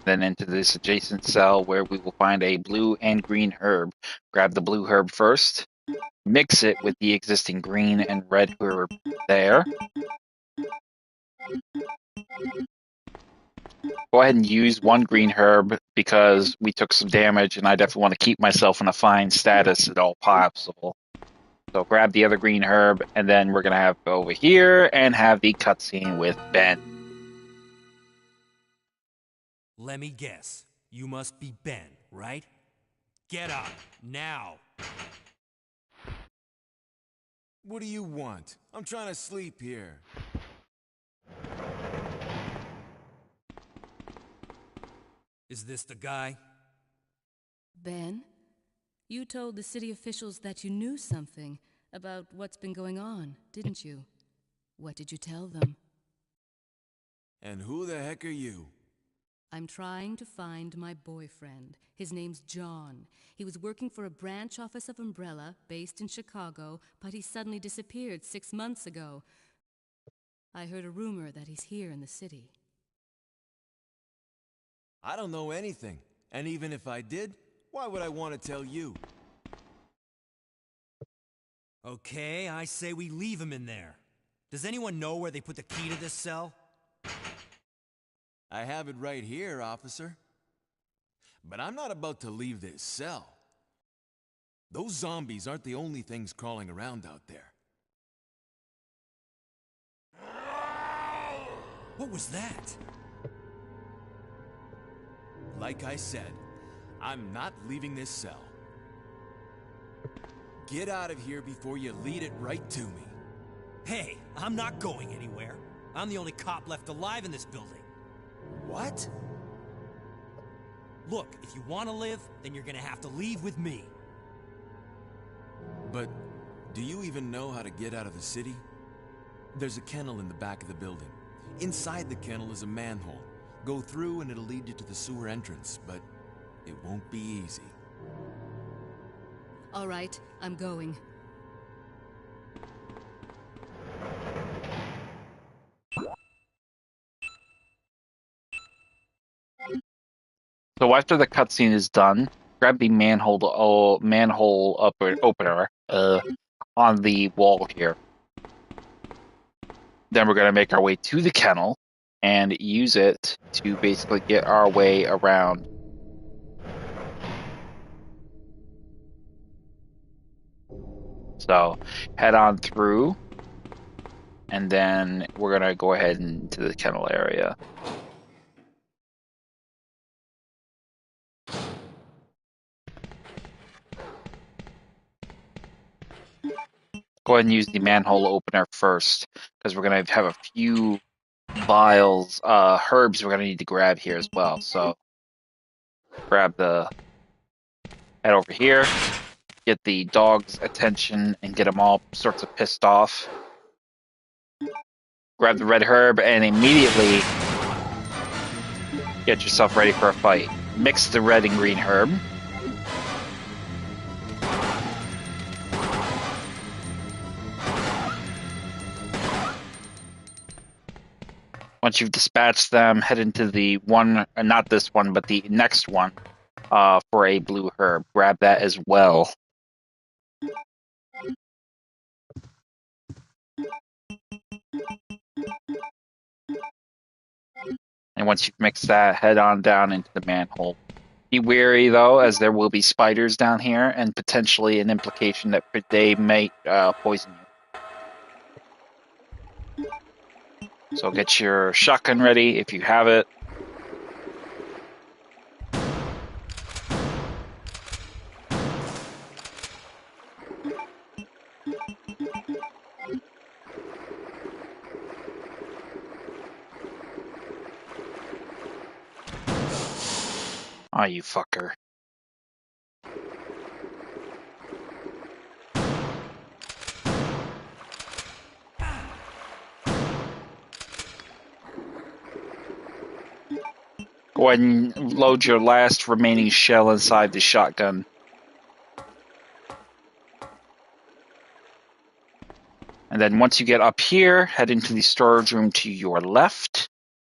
Then into this adjacent cell where we will find a blue and green herb. Grab the blue herb first. Mix it with the existing green and red herb there. Go ahead and use one green herb because we took some damage and I definitely want to keep myself in a fine status at all possible. So grab the other green herb and then we're going to have to go over here and have the cutscene with Ben. Let me guess. You must be Ben, right? Get up, now! What do you want? I'm trying to sleep here. Is this the guy? Ben, you told the city officials that you knew something about what's been going on, didn't you? What did you tell them? And who the heck are you? I'm trying to find my boyfriend. His name's John. He was working for a branch office of Umbrella based in Chicago, but he suddenly disappeared 6 months ago. I heard a rumor that he's here in the city. I don't know anything. And even if I did, why would I want to tell you? Okay, I say we leave him in there. Does anyone know where they put the key to this cell? I have it right here, officer. But I'm not about to leave this cell. Those zombies aren't the only things crawling around out there. What was that? Like I said, I'm not leaving this cell. Get out of here before you lead it right to me. Hey, I'm not going anywhere. I'm the only cop left alive in this building. What? Look, if you want to live, then you're gonna have to leave with me. But do you even know how to get out of the city? There's a kennel in the back of the building. Inside the kennel is a manhole. Go through and it'll lead you to the sewer entrance, but it won't be easy. All right, I'm going. So after the cutscene is done, grab the manhole opener on the wall here. Then we're going to make our way to the kennel and use it to basically get our way around. So head on through, and then we're going to go ahead into the kennel area. Go ahead and use the manhole opener first, because we're going to have a few vials, herbs we're going to need to grab here as well. So head over here, get the dog's attention and get them all sorts of pissed off. Grab the red herb and immediately get yourself ready for a fight. Mix the red and green herb. Once you've dispatched them, head into the one, not this one, but the next one for a blue herb. Grab that as well. And once you've mixed that, head on down into the manhole. Be wary, though, as there will be spiders down here, and potentially an implication that they might poison you. So get your shotgun ready if you have it. Aw, you fucker. Go ahead and load your last remaining shell inside the shotgun. And then once you get up here, head into the storage room to your left.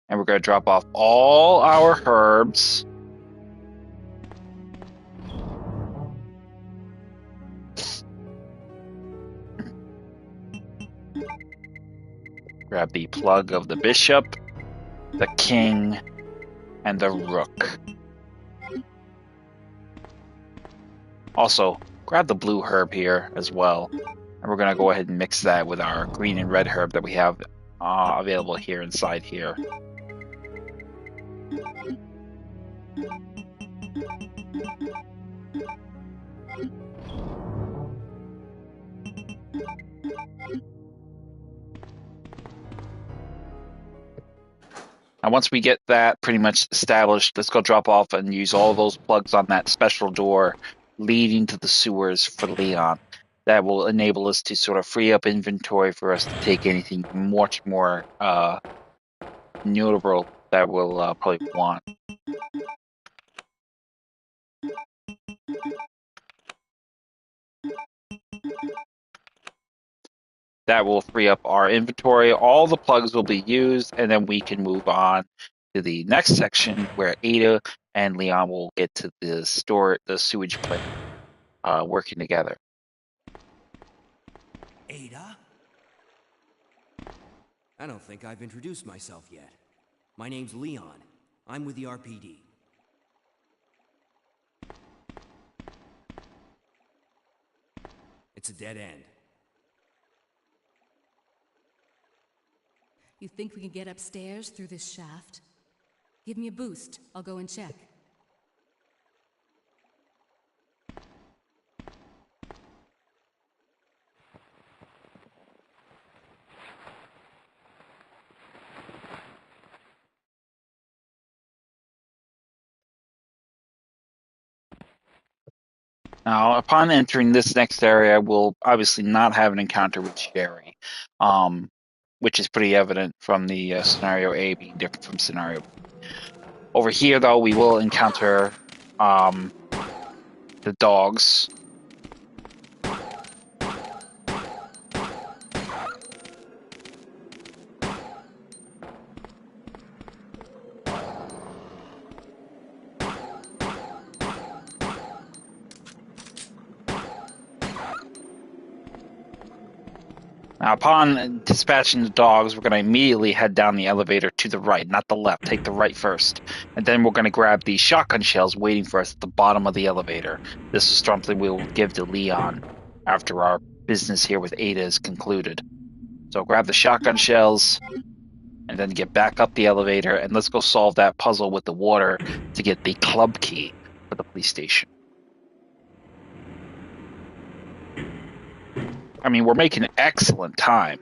And we're going to drop off all our herbs. Grab the plug of the bishop, the king, and the rook. Also, grab the blue herb here as well. And we're going to go ahead and mix that with our green and red herb that we have available here inside here. And once we get that pretty much established, let's go drop off and use all those plugs on that special door leading to the sewers for Leon. that will enable us to sort of free up inventory for us to take anything much more notable that we'll probably want. That will free up our inventory. All the plugs will be used, and then we can move on to the next section where Ada and Leon will get to the sewage plant, working together. Ada? I don't think I've introduced myself yet. My name's Leon. I'm with the RPD. It's a dead end. You think we can get upstairs through this shaft? Give me a boost. I'll go and check. Now, upon entering this next area, we'll obviously not have an encounter with Sherry, which is pretty evident from the scenario A being different from scenario B. Over here, though, we will encounter the dogs. Now, upon dispatching the dogs, we're going to immediately head down the elevator to the right, not the left. Take the right first. And then we're going to grab the shotgun shells waiting for us at the bottom of the elevator. This is something we will give to Leon after our business here with Ada is concluded. So grab the shotgun shells, and then get back up the elevator, and let's go solve that puzzle with the water to get the club key for the police station. I mean, we're making excellent time.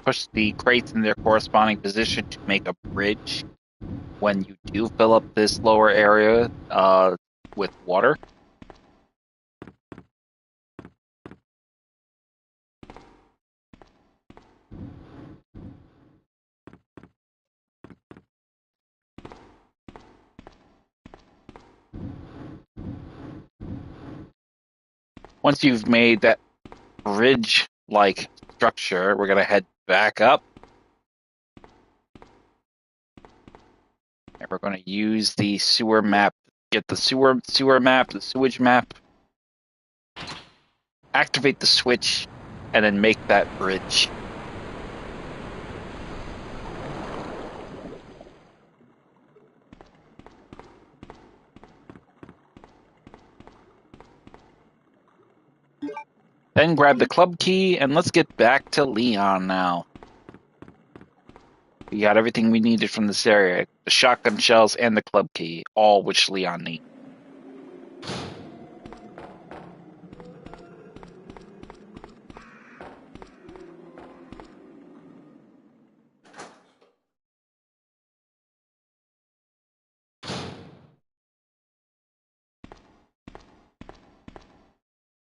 Push the crates in their corresponding position to make a bridge when you do fill up this lower area with water. Once you've made that bridge-like structure, we're going to head back up. And we're going to use the sewer map. Get the sewer map, the sewage map. Activate the switch, and then make that bridge. Then grab the club key, and let's get back to Leon now. We got everything we needed from this area. The shotgun shells and the club key, all which Leon needs.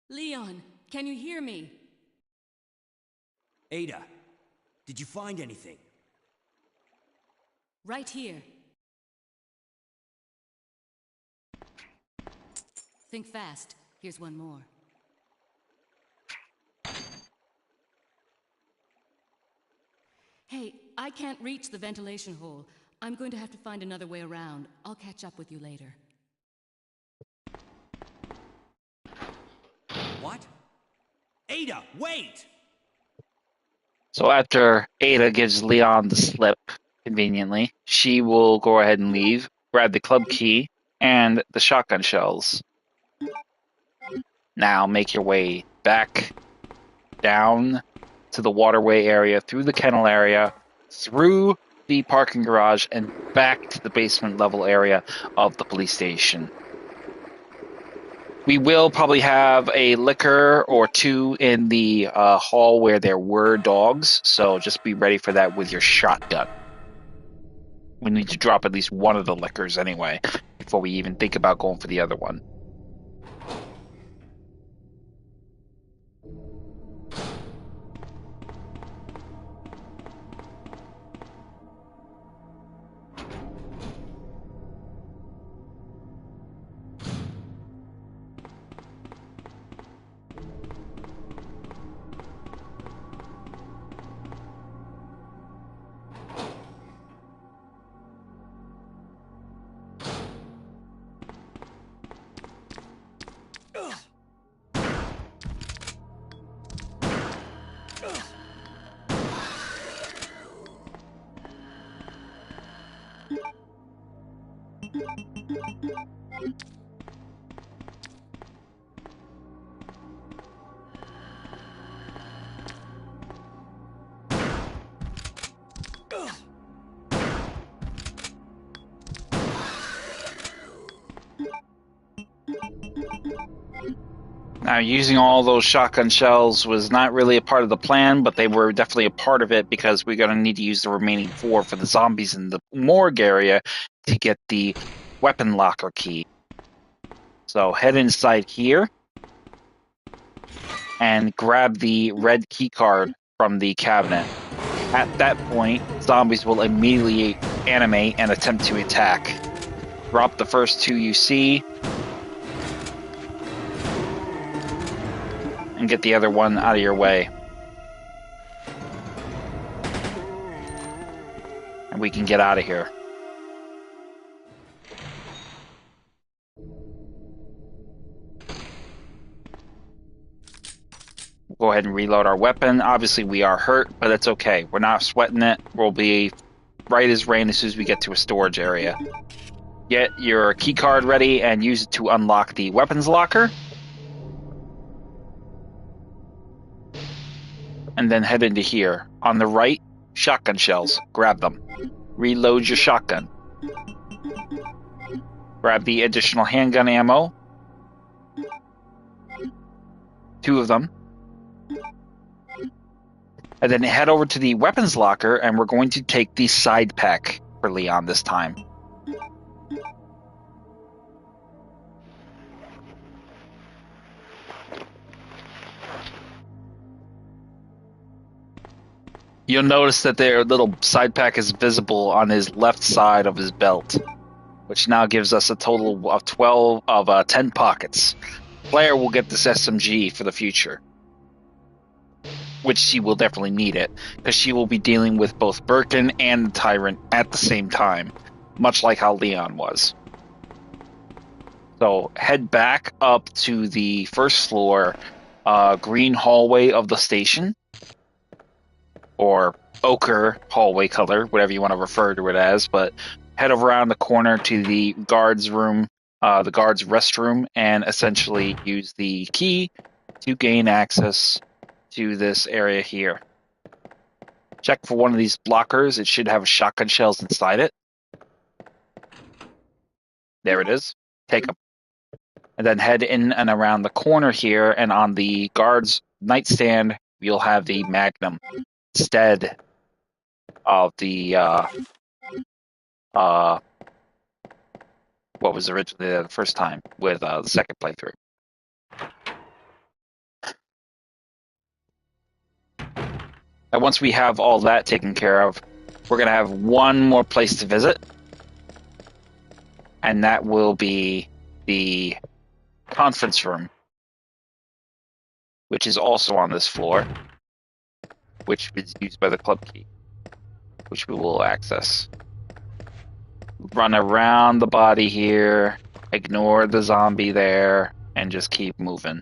Leon, can you hear me? Ada, did you find anything? Right here. Think fast. Here's one more. Hey, I can't reach the ventilation hole. I'm going to have to find another way around. I'll catch up with you later. What? Ada, wait! So after Ada gives Leon the slip, conveniently, she will go ahead and leave, grab the club key and the shotgun shells. Now make your way back down to the waterway area, through the kennel area, through the parking garage and back to the basement level area of the police station. We will probably have a liquor or two in the hall where there were dogs, so just be ready for that with your shotgun. We need to drop at least one of the liquors anyway, before we even think about going for the other one. Now, using all those shotgun shells was not really a part of the plan, but they were definitely a part of it because we're going to need to use the remaining 4 for the zombies in the morgue area to get the weapon locker key. So head inside here and grab the red key card from the cabinet. At that point, zombies will immediately animate and attempt to attack. Drop the first 2 you see, and get the other one out of your way. And we can get out of here. Go ahead and reload our weapon. Obviously, we are hurt, but it's okay. We're not sweating it. We'll be right as rain as soon as we get to a storage area. Get your key card ready and use it to unlock the weapons locker. And then head into here. On the right, shotgun shells. Grab them. Reload your shotgun. Grab the additional handgun ammo. 2 of them. And then head over to the weapons locker, and we're going to take the side pack for Leon this time. You'll notice that their little side pack is visible on his left side of his belt, which now gives us a total of 10 pockets. Claire will get this SMG for the future, which she will definitely need it, because she will be dealing with both Birkin and the Tyrant at the same time, much like how Leon was. So head back up to the first floor, green hallway of the station, or ochre hallway color, whatever you want to refer to it as, but head over around the corner to the guard's room, the guard's restroom, and essentially use the key to gain access to this area here. Check for one of these blockers. It should have shotgun shells inside it. There it is. Take them. And then head in and around the corner here, and on the guard's nightstand, you'll have the Magnum instead of the what was originally there the first time with the second playthrough. And once we have all that taken care of, we're going to have one more place to visit, and that will be the conference room, which is also on this floor, which is used by the club key, which we will access. Run around the body here, ignore the zombie there, and just keep moving.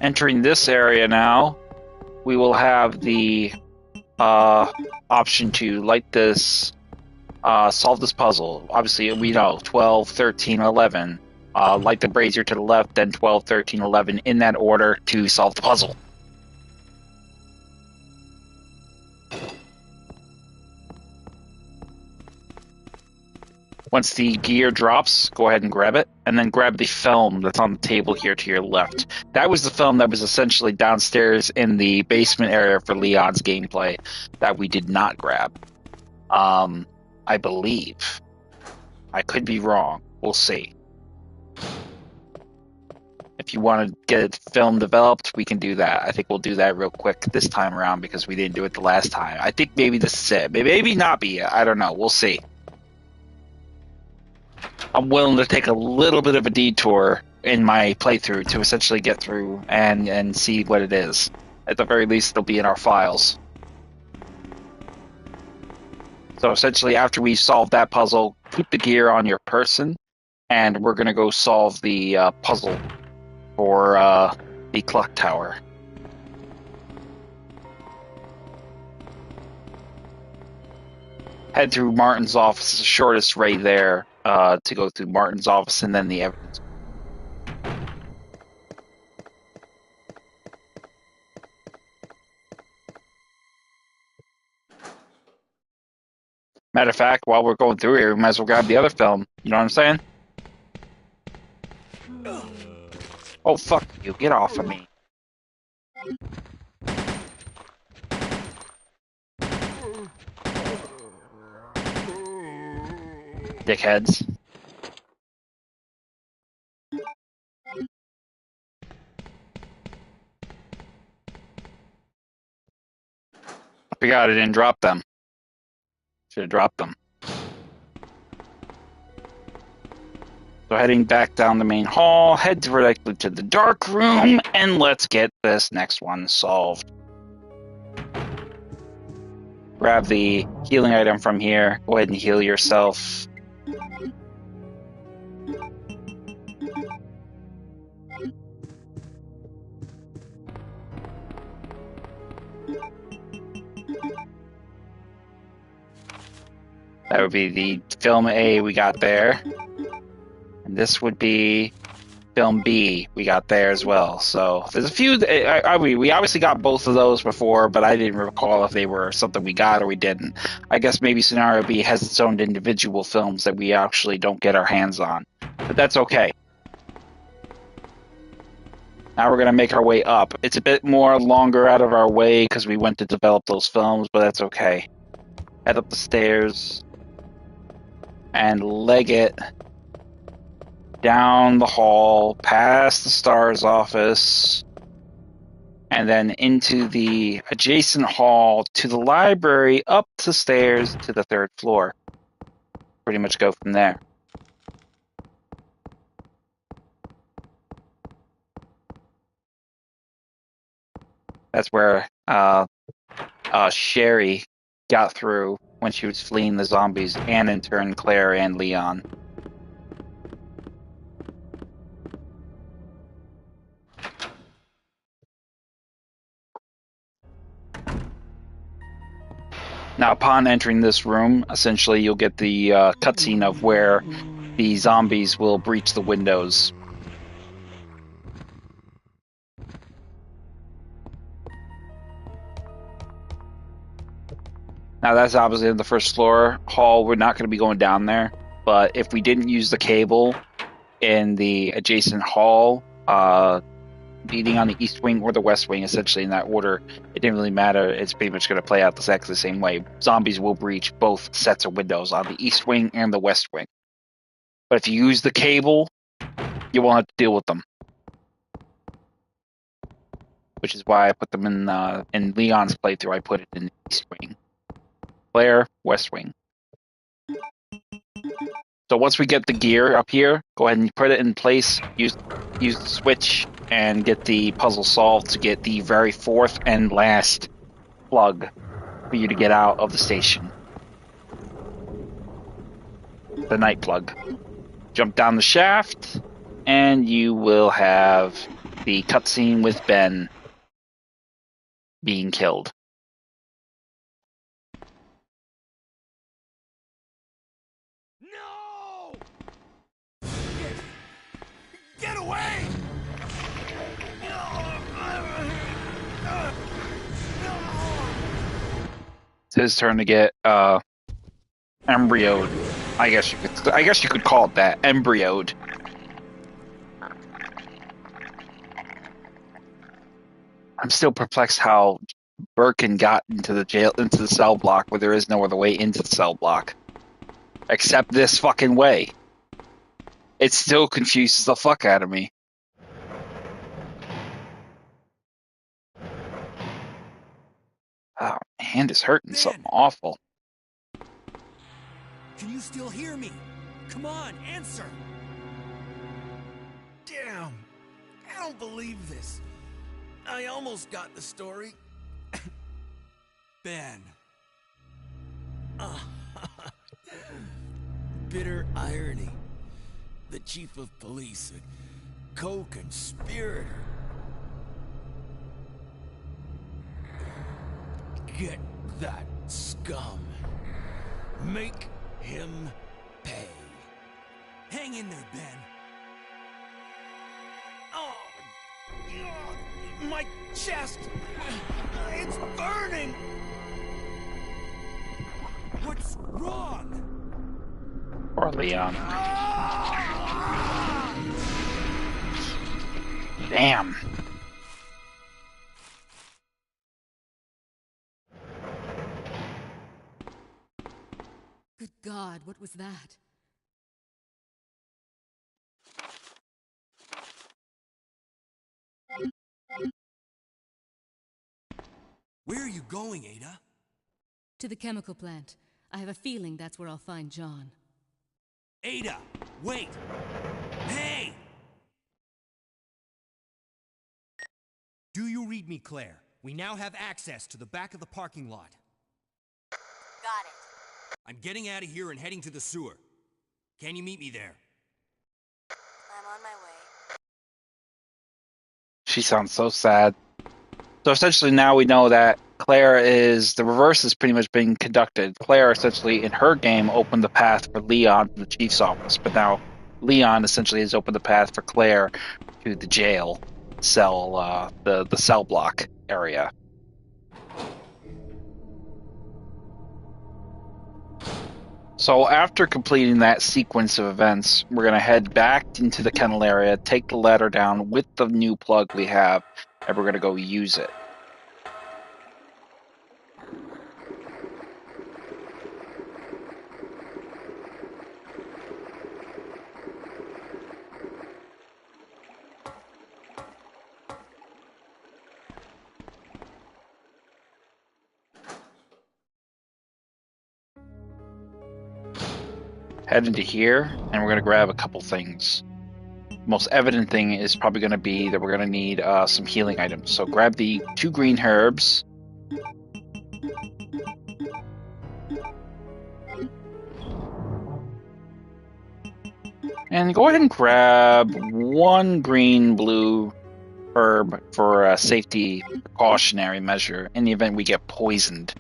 entering this area now, we will have the option to light this, solve this puzzle. Obviously, we know 12, 13, 11. Light the brazier to the left, then 12, 13, 11, in that order to solve the puzzle. Once the gear drops, go ahead and grab it, and then grab the film that's on the table here to your left. That was the film that was essentially downstairs in the basement area for Leon's gameplay that we did not grab. I believe. I could be wrong. We'll see. If you want to get a film developed, we can do that. I think we'll do that real quick this time around because we didn't do it the last time. I think maybe this is it. Maybe not be it. I don't know. We'll see. I'm willing to take a little bit of a detour in my playthrough to essentially get through and see what it is. At the very least, it'll be in our files. So essentially, after we solve that puzzle, keep the gear on your person, and we're going to go solve the puzzle for the clock tower. Head through Martin's office, the shortest right there, to go through Martin's office and then the evidence. Matter of fact, while we're going through here, we might as well grab the other film. You know what I'm saying? Oh, fuck you. Get off of me. Dickheads. I forgot I didn't drop them. Should have dropped them. So heading back down the main hall, head directly to the dark room, and let's get this next one solved. Grab the healing item from here. Go ahead and heal yourself. That would be the film A we got there. And this would be film B we got there as well. So there's a few. We obviously got both of those before, but I didn't recall if they were something we got or we didn't. I guess maybe Scenario B has its own individual films that we actually don't get our hands on. But that's okay. Now we're going to make our way up. It's a bit more longer out of our way because we went to develop those films, but that's okay. Head up the stairs and leg it down the hall, past the STARS office, and then into the adjacent hall to the library, up the stairs to the 3rd floor. Pretty much go from there. That's where Sherry got through when she was fleeing the zombies, and in turn Claire and Leon. Now, upon entering this room, essentially you'll get the cutscene of where the zombies will breach the windows. Now, that's obviously in the 1st floor hall. We're not going to be going down there, but if we didn't use the cable in the adjacent hall, leading on the east wing or the west wing, essentially in that order, it didn't really matter. It's pretty much going to play out exactly the same way. Zombies will breach both sets of windows on the east wing and the west wing. But if you use the cable, you won't have to deal with them. Which is why I put them in Leon's playthrough. I put it in the east wing. Claire, west wing. So once we get the gear up here, go ahead and put it in place. Use the switch and get the puzzle solved to get the very 4th and last plug for you to get out of the station. The night plug. Jump down the shaft, and you will have the cutscene with Ben being killed. No! Get away! It's his turn to get embryoed. I guess you could call it that. Embryoed. I'm still perplexed how Birkin got into the cell block where there is no other way into the cell block. Except this fucking way. It still confuses the fuck out of me. Oh, my hand is hurting Ben! something awful. Can you still hear me? Come on, answer! Damn! I don't believe this. I almost got the story. Ben. Bitter irony. The chief of police, a co-conspirator. Get that scum. Make him pay. Hang in there, Ben. Oh, my chest! It's burning! What's wrong? Or Leon. Damn. Good God, what was that? Where are you going, Ada? To the chemical plant. I have a feeling that's where I'll find John. Ada, wait! Hey! Do you read me, Claire? We now have access to the back of the parking lot. Got it. I'm getting out of here and heading to the sewer. Can you meet me there? I'm on my way. She sounds so sad. So essentially now we know that the reverse has pretty much been conducted. Claire essentially in her game opened the path for Leon to the chief's office, but now Leon essentially has opened the path for Claire to the jail cell, the cell block area. So after completing that sequence of events, we're going to head back into the kennel area, take the ladder down with the new plug we have, and we're going to go use it. Head into here, and we're going to grab a couple things. Most evident thing is probably going to be that we're going to need some healing items. So grab the 2 green herbs. And go ahead and grab 1 green blue herb for a safety precautionary measure in the event we get poisoned.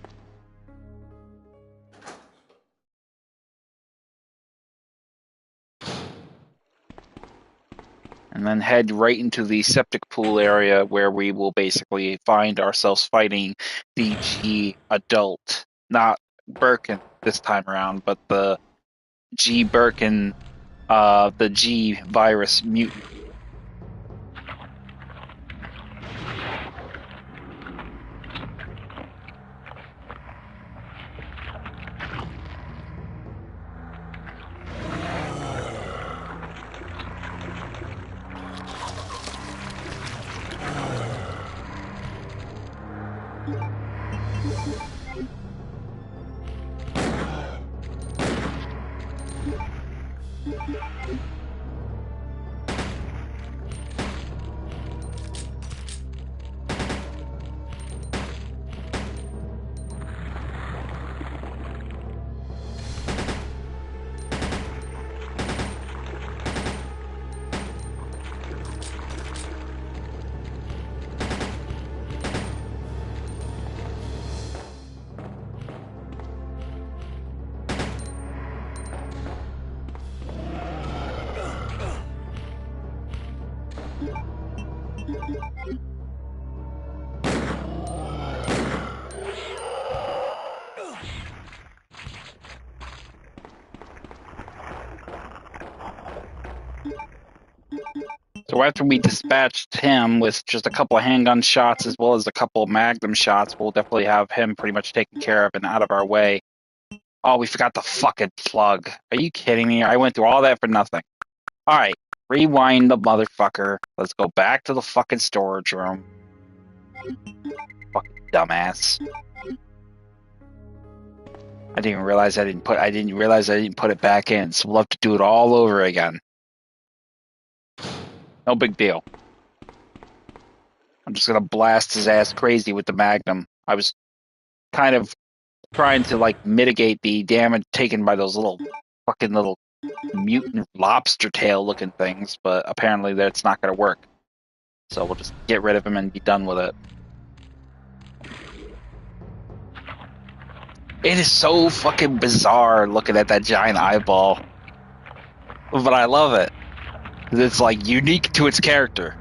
And then head right into the septic pool area where we will basically find ourselves fighting the G adult, not Birkin this time around, but the G Birkin, the G virus mutant. So after we dispatched him with just a couple of handgun shots as well as a couple of magnum shots, we'll definitely have him pretty much taken care of and out of our way. Oh, we forgot the fucking plug. Are you kidding me? I went through all that for nothing. All right, rewind the motherfucker. Let's go back to the fucking storage room. Fucking dumbass. I didn't realize I didn't put it back in, so we'll have to do it all over again. No big deal. I'm just gonna blast his ass crazy with the Magnum. I was kind of trying to like mitigate the damage taken by those little mutant lobster tail looking things, but apparently that's not gonna work. So we'll just get rid of him and be done with it. It is so fucking bizarre looking at that giant eyeball. But I love it. It's like unique to its character.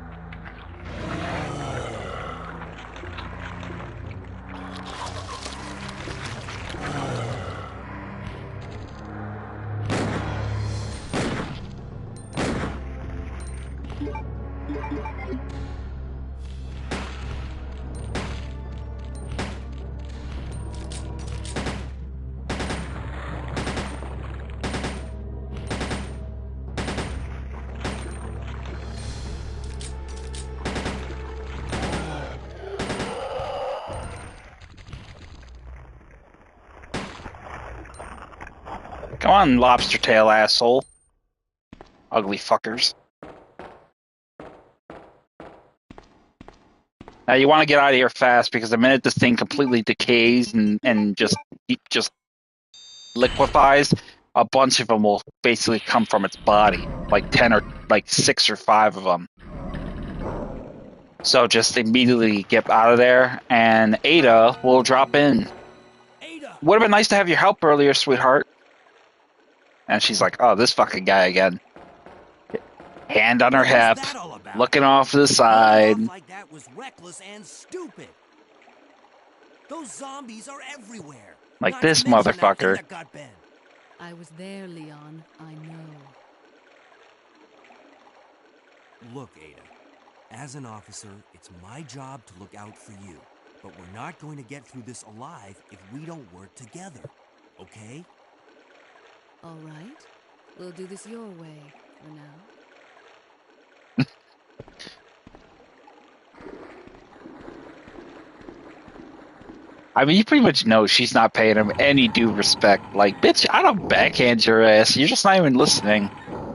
Come on, lobster tail asshole. Ugly fuckers. Now you want to get out of here fast because the minute this thing completely decays and just liquefies, a bunch of them will basically come from its body, like 10 or like 6 or 5 of them. So just immediately get out of there, and Ada will drop in. Ada! Would have been nice to have your help earlier, sweetheart. And she's like, oh, this fucking guy again. Hand on her hip, looking off to the side. Off like that was reckless and stupid. Those zombies are everywhere. Like Not this to mention that thing motherfucker. that got Ben. I was there, Leon. I know. Look, Ada. As an officer, it's my job to look out for you. But we're not going to get through this alive if we don't work together. Okay? All right. We'll do this your way for now. I mean, you pretty much know she's not paying him any due respect. Like, bitch, I don't backhand your ass. You're just not even listening.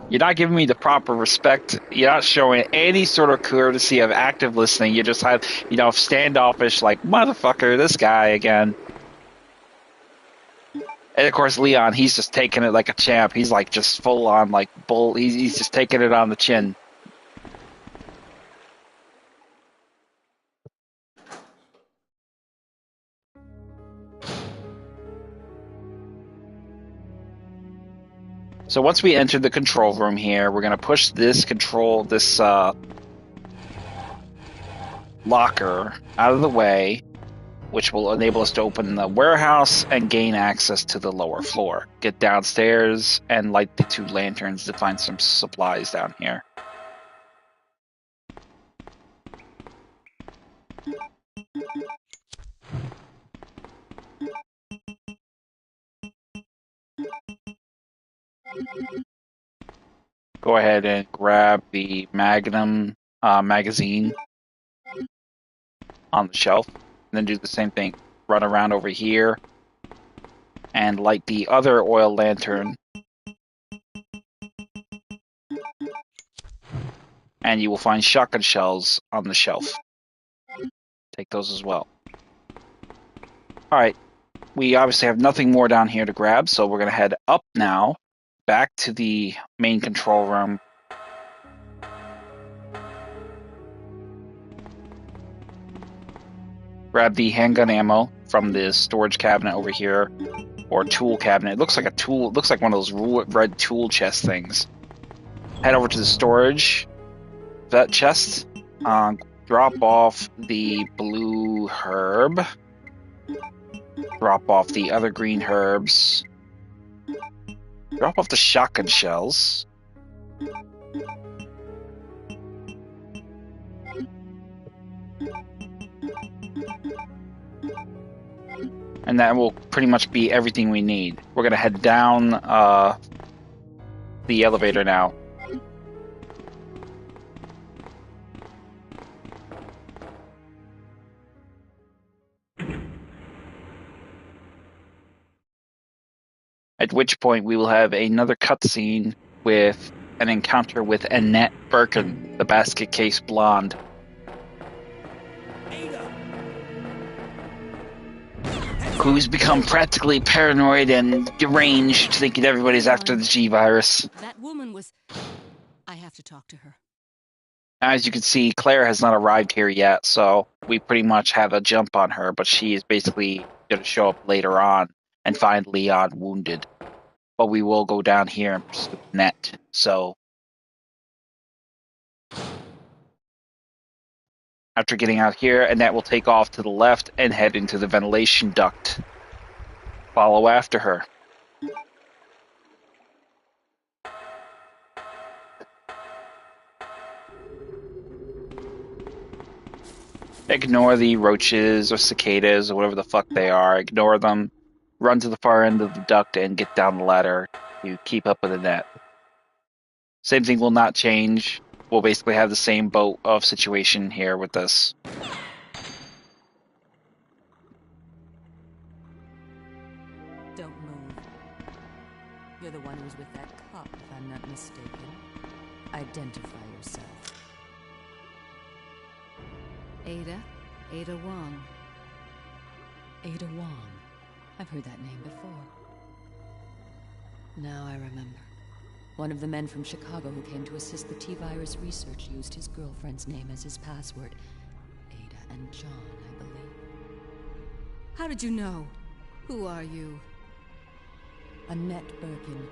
You're not giving me the proper respect. You're not showing any sort of courtesy of active listening. You just have, standoffish, like, motherfucker, this guy again. And of course, Leon, he's just taking it like a champ. He's like just full on, like, bull. He's just taking it on the chin. So once we enter the control room here, we're going to push this locker out of the way, which will enable us to open the warehouse and gain access to the lower floor. Get downstairs and light the 2 lanterns to find some supplies down here. Go ahead and grab the Magnum magazine on the shelf, and then do the same thing. Run around over here and light the other oil lantern, and you will find shotgun shells on the shelf. Take those as well. Alright, we obviously have nothing more down here to grab, so we're going to head up now, back to the main control room. Grab the handgun ammo from the storage cabinet over here, or tool cabinet. It looks like a tool. It looks like one of those red tool chest things. Head over to the storage that chest. Drop off the blue herb. Drop off the other green herbs. Drop off the shotgun shells. And that will pretty much be everything we need. We're gonna head down the elevator now. At which point we will have another cutscene with an encounter with Annette Birkin, the basket case blonde. Who's become practically paranoid and deranged, thinking everybody's after the G-Virus. That woman was... I have to talk to her. As you can see, Claire has not arrived here yet, so we pretty much have a jump on her, but she is basically going to show up later on and find Leon wounded. But we will go down here and pursue Annette, so... After getting out here, Annette will take off to the left and head into the ventilation duct. Follow after her. Ignore the roaches or cicadas or whatever the fuck they are. Ignore them. Run to the far end of the duct and get down the ladder to keep up with Annette. Same thing will not change. We'll basically have the same boat of situation here with this. Don't move. You're the one who was with that cop, if I'm not mistaken. Identify yourself. Ada Wong. Ada Wong. I've heard that name before. Now I remember. One of the men from Chicago who came to assist the T-Virus research used his girlfriend's name as his password. Ada and John, I believe. How did you know? Who are you? Annette Birkin.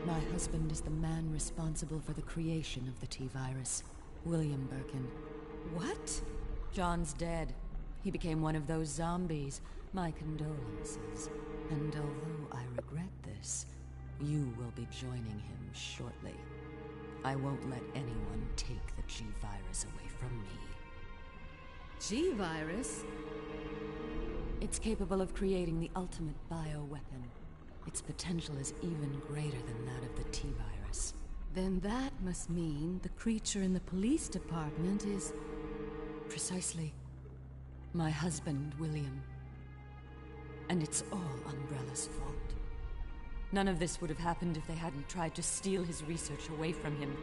My husband is the man responsible for the creation of the T-Virus. William Birkin. What? John's dead. He became one of those zombies. My condolences. And although I regret this, you will be joining him shortly. I won't let anyone take the G-Virus away from me. G-Virus? It's capable of creating the ultimate bioweapon. Its potential is even greater than that of the T-Virus. Then that must mean the creature in the police department is... Precisely. My husband, William. And it's all Umbrella's fault. None of this would have happened if they hadn't tried to steal his research away from him.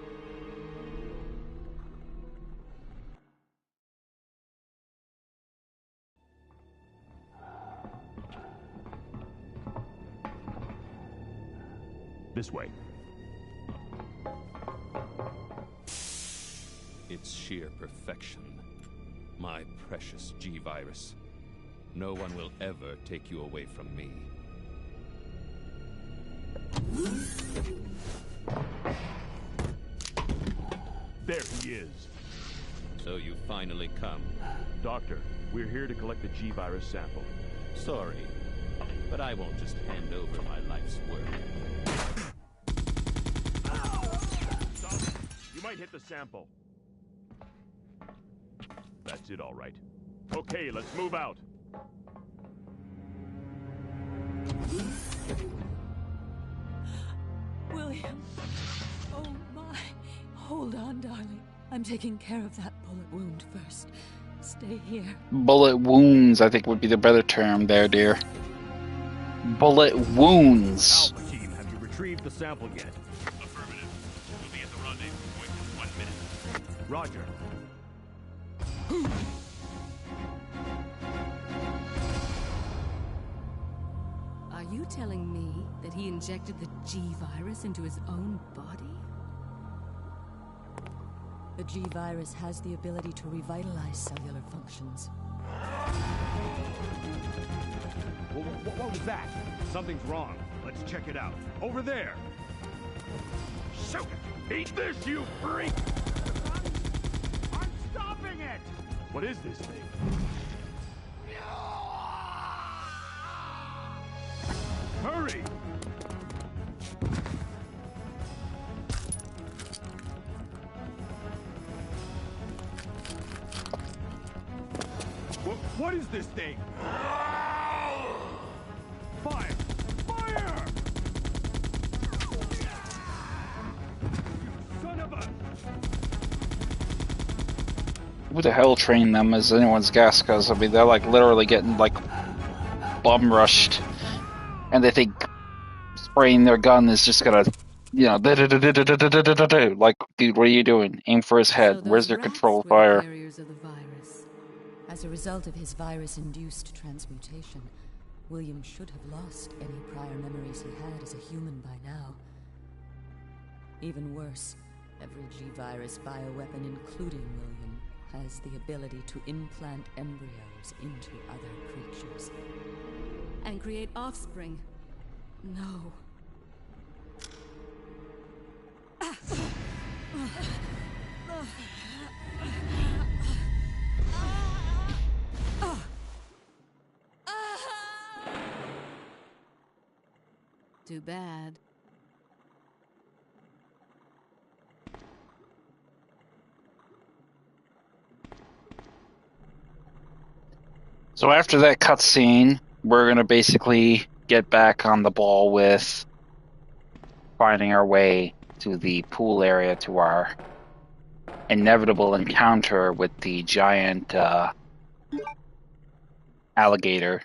This way. It's sheer perfection. My precious G-Virus. No one will ever take you away from me. There he is. So you finally come. Doctor, we're here to collect the G-Virus sample. Sorry, but I won't just hand over my life's work. Stop. You might hit the sample. That's it, all right. Okay, let's move out. William. Oh my. Hold on, darling. I'm taking care of that bullet wound first. Stay here. Bullet wounds, I think would be the better term there, dear. Bullet wounds. Alpha team, have you retrieved the sample yet? Affirmative. We'll be at the rendezvous point in 1 minute. Roger. Are you telling me that he injected the G-Virus into his own body? The G-Virus has the ability to revitalize cellular functions. What was that? Something's wrong. Let's check it out. Over there. Shoot it! Eat this, you freak! I'm stopping it! What is this thing? Hurry! What is this thing? who the hell trained them as anyone's guess, because, I mean, they're, like, literally getting, like, bum-rushed, and they think spraying their gun is just gonna, you know, like, dude, what are you doing? Aim for his head. So Where's those your rats control were the fire? carriers of the virus. As a result of his virus-induced transmutation, William should have lost any prior memories he had as a human by now. Even worse, every G-virus bioweapon, including William, has the ability to implant embryos into other creatures. And create offspring. No. Too bad. So after that cutscene, we're gonna basically get back on the ball with finding our way to the pool area to our inevitable encounter with the giant alligator.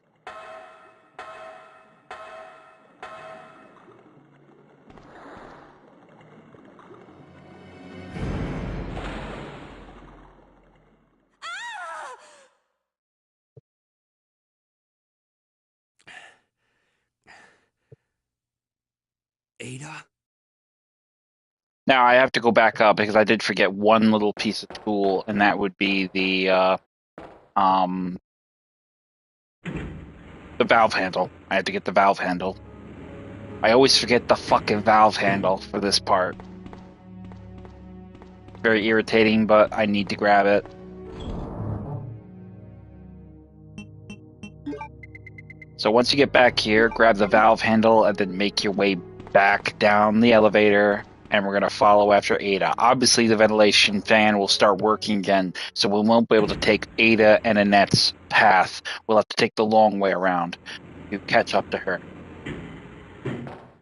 Ada? Now I have to go back up because I did forget one little piece of tool, and that would be the valve handle. I had to get the valve handle. I always forget the fucking valve handle for this part. Very irritating, but I need to grab it. So once you get back here, grab the valve handle and then make your way back down the elevator, and we're going to follow after Ada. Obviously, the ventilation fan will start working again, so we won't be able to take Ada and Annette's path. We'll have to take the long way around to catch up to her.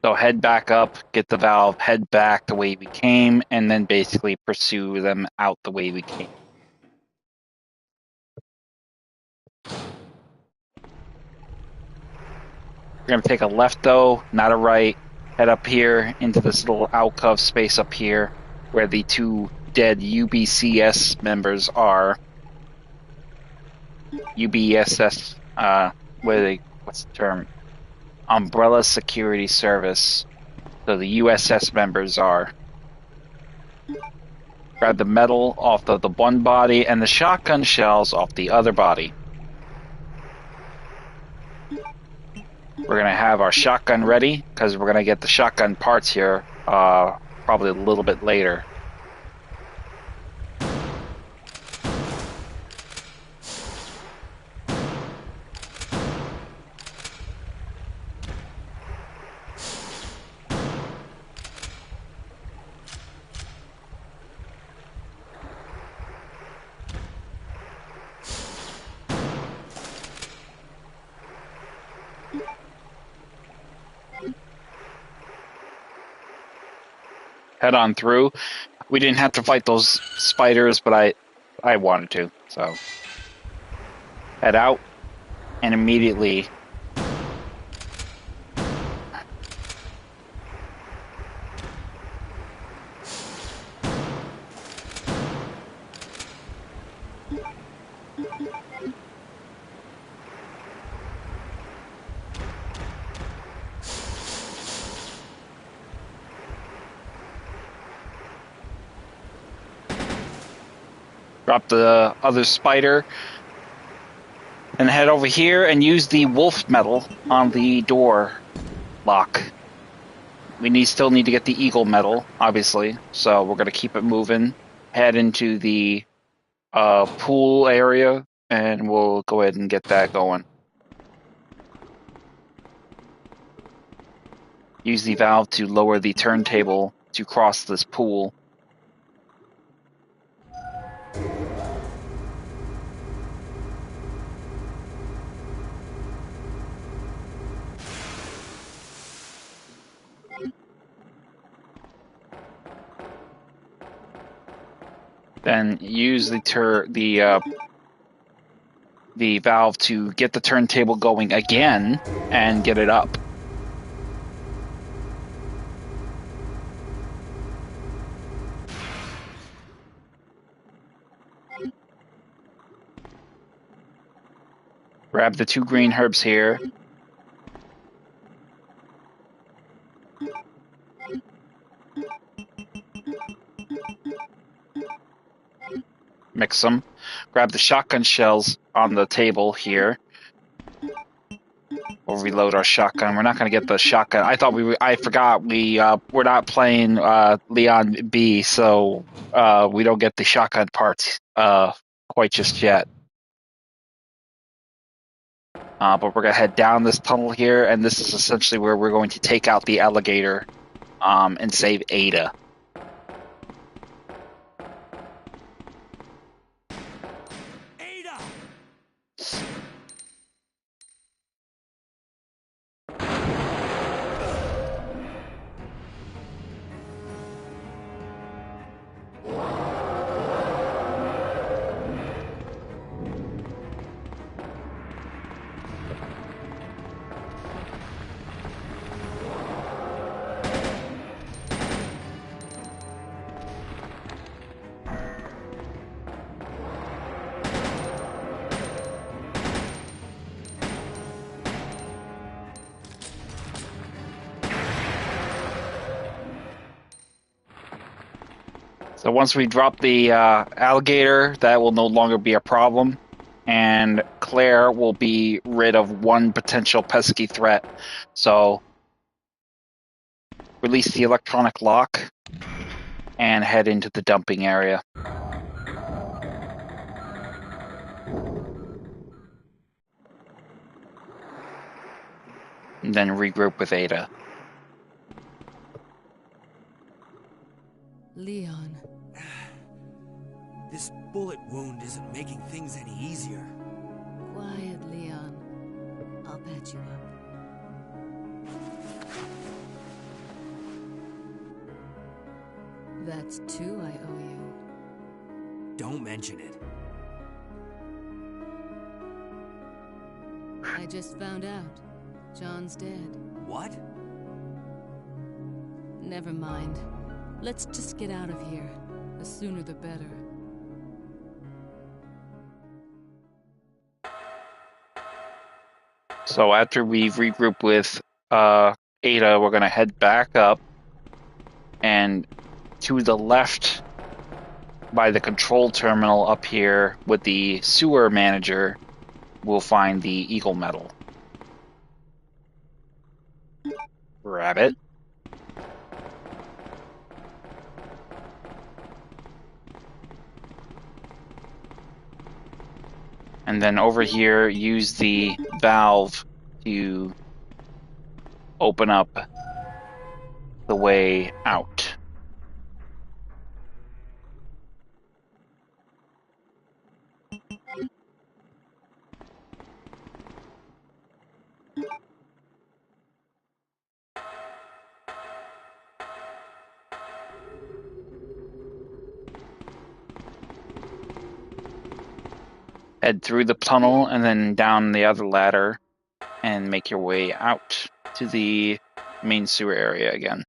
So head back up, get the valve, head back the way we came, and then basically pursue them out the way we came. We're going to take a left, though, not a right. Head up here into this little alcove space up here where the two dead UBCS members are. UBSS, what's the term? Umbrella Security Service. So the USS members are. Grab the metal off the one body and the shotgun shells off the other body. We're going to have our shotgun ready because we're going to get the shotgun parts here probably a little bit later. Head on through. We didn't have to fight those spiders, but I wanted to, so. Head out, and immediately drop the other spider and head over here and use the wolf metal on the door lock. We still need to get the eagle metal, obviously, so we're going to keep it moving. Head into the pool area, and we'll go ahead and get that going. Use the valve to lower the turntable to cross this pool. Then use the valve to get the turntable going again and get it up. Grab the 2 green herbs here. Mix them. Grab the shotgun shells on the table here. We'll reload our shotgun. We're not going to get the shotgun. I forgot we're not playing Leon B, so we don't get the shotgun parts quite just yet. But we're going to head down this tunnel here, and this is essentially where we're going to take out the alligator and save Ada. Ada! So once we drop the alligator, that will no longer be a problem, and Claire will be rid of one potential pesky threat. So release the electronic lock and head into the dumping area. And then regroup with Ada. Leon. This bullet wound isn't making things any easier. Quiet, Leon. I'll patch you up. That's 2 I owe you. Don't mention it. I just found out. John's dead. What? Never mind. Let's just get out of here. The sooner the better. So after we've regrouped with Ada, we're going to head back up, and to the left by the control terminal up here with the sewer manager, we'll find the Eagle Medal. Grab it. And then over here, use the valve to open up the way out. Head through the tunnel and then down the other ladder and make your way out to the main sewer area again.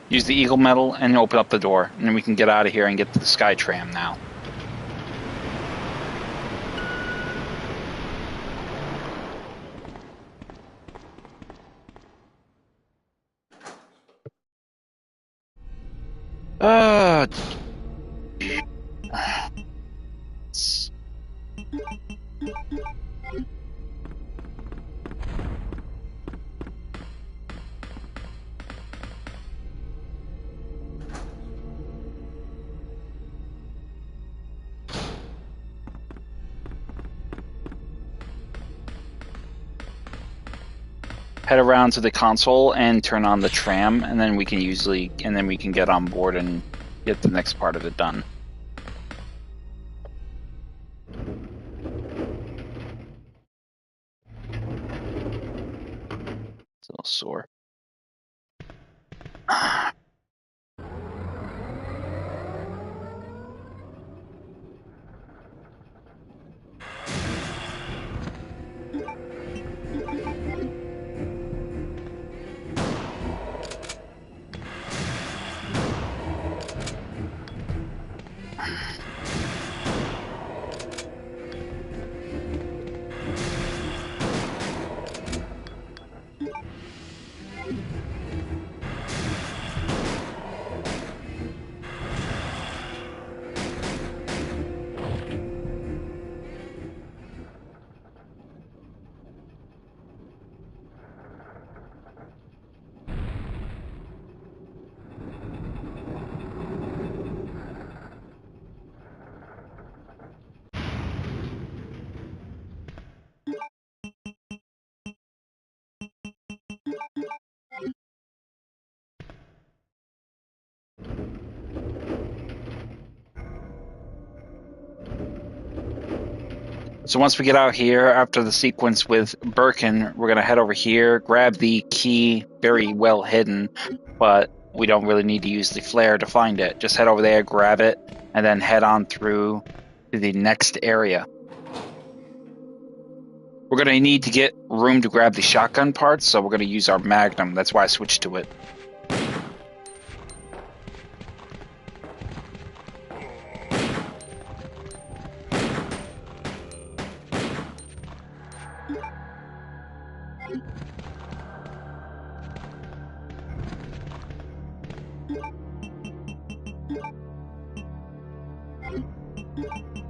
Use the Eagle Medal and open up the door, and then we can get out of here and get to the Skytram now. head around to the console and turn on the tram, and then we can get on board and get the next part of it done. It's a little sore. So once we get out here, after the sequence with Birkin, we're going to head over here, grab the key, very well hidden, but we don't really need to use the flare to find it. Just head over there, grab it, and then head on through to the next area. We're going to need to get room to grab the shotgun parts, so we're going to use our Magnum. That's why I switched to it.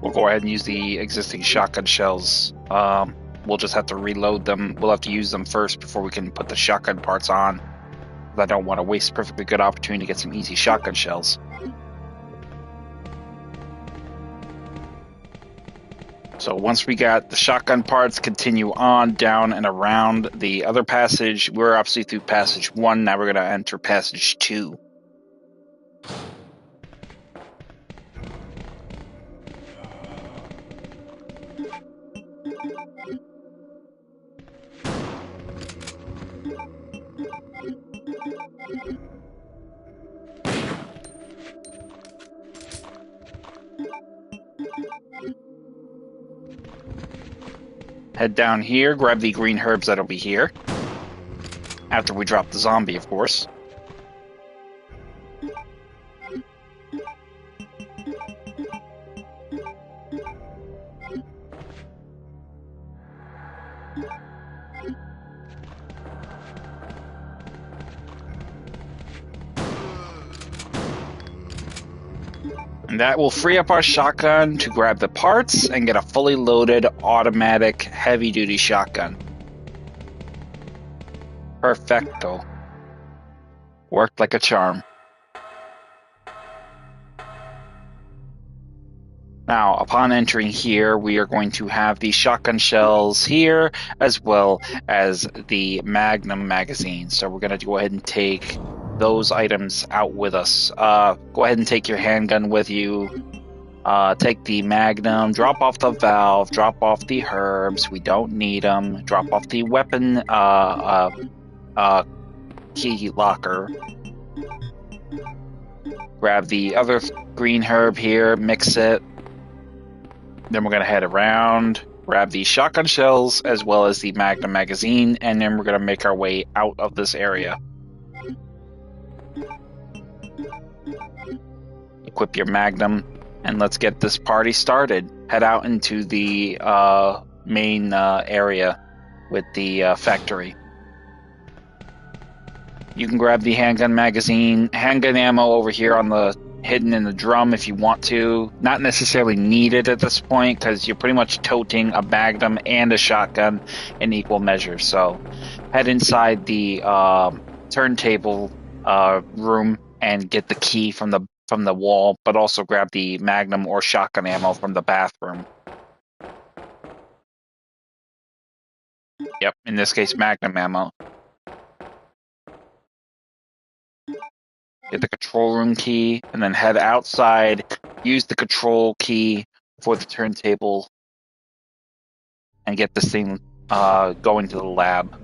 We'll go ahead and use the existing shotgun shells. We'll just have to reload them. We'll have to use them first before we can put the shotgun parts on. I don't want to waste a perfectly good opportunity to get some easy shotgun shells. So once we got the shotgun parts, continue on down and around the other passage. We're obviously through passage 1. Now we're going to enter passage 2. Head down here, grab the green herbs that'll be here. After we drop the zombie, of course. And that will free up our shotgun to grab the parts and get a fully loaded automatic heavy-duty shotgun. Perfecto. Worked like a charm. Now, upon entering here, we are going to have the shotgun shells here, as well as the Magnum magazine. So we're going to go ahead and take those items out with us. Go ahead and take your handgun with you. Take the Magnum, drop off the valve, drop off the herbs. We don't need them. Drop off the weapon key locker. Grab the other green herb here, mix it. Then we're going to head around, grab the shotgun shells as well as the Magnum magazine, and then we're going to make our way out of this area. Equip your Magnum, and let's get this party started. Head out into the main area with the factory. You can grab the handgun magazine, handgun ammo over here on the hidden in the drum if you want to. Not necessarily needed at this point because you're pretty much toting a Magnum and a shotgun in equal measure. So head inside the turntable room and get the key from the wall, but also grab the Magnum or shotgun ammo from the bathroom. Yep, in this case, Magnum ammo. get the control room key, and then head outside, use the control key for the turntable, and get this thing going to the lab.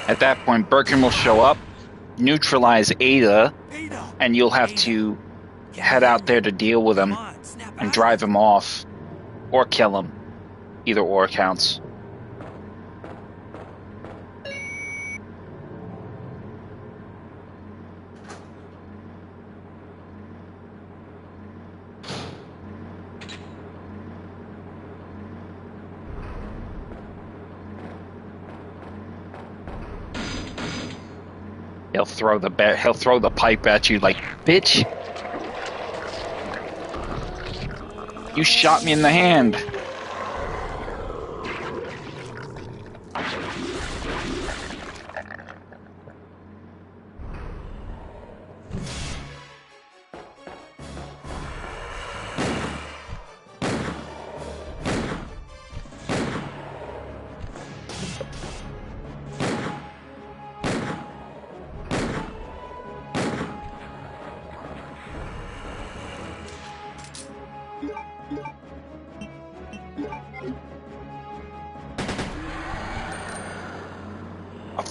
At that point, Birkin will show up, neutralize Ada, and you'll have to head out there to deal with him and drive him off, or kill him. Either or counts. He'll throw the pipe at you like, bitch! You shot me in the hand!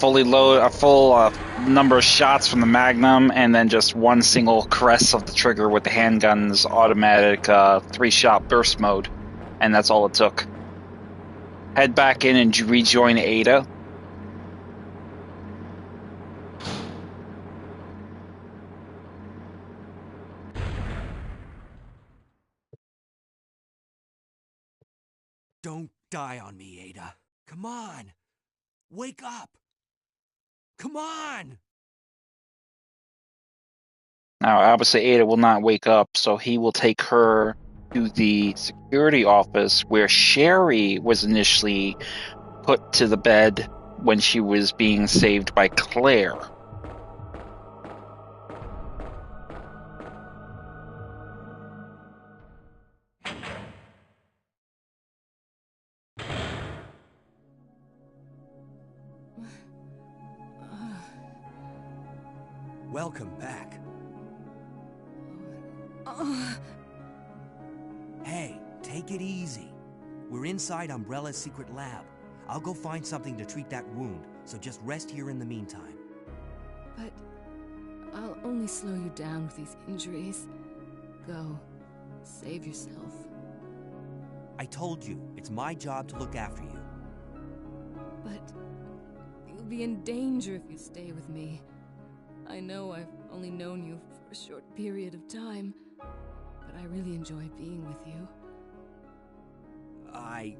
A full number of shots from the Magnum, and then just one single caress of the trigger with the handgun's automatic 3-shot burst mode, and that's all it took. Head back in and rejoin Ada. Don't die on me, Ada. Come on. Wake up. Come on! Now, obviously, Ada will not wake up, so he will take her to the security office where Sherry was initially put to the bed when she was being saved by Claire. Welcome back. Hey, take it easy. We're inside Umbrella's secret lab. I'll go find something to treat that wound, so just rest here in the meantime. But I'll only slow you down with these injuries. Go. Save yourself. I told you, it's my job to look after you. But you'll be in danger if you stay with me. I know I've only known you for a short period of time, but I really enjoy being with you. I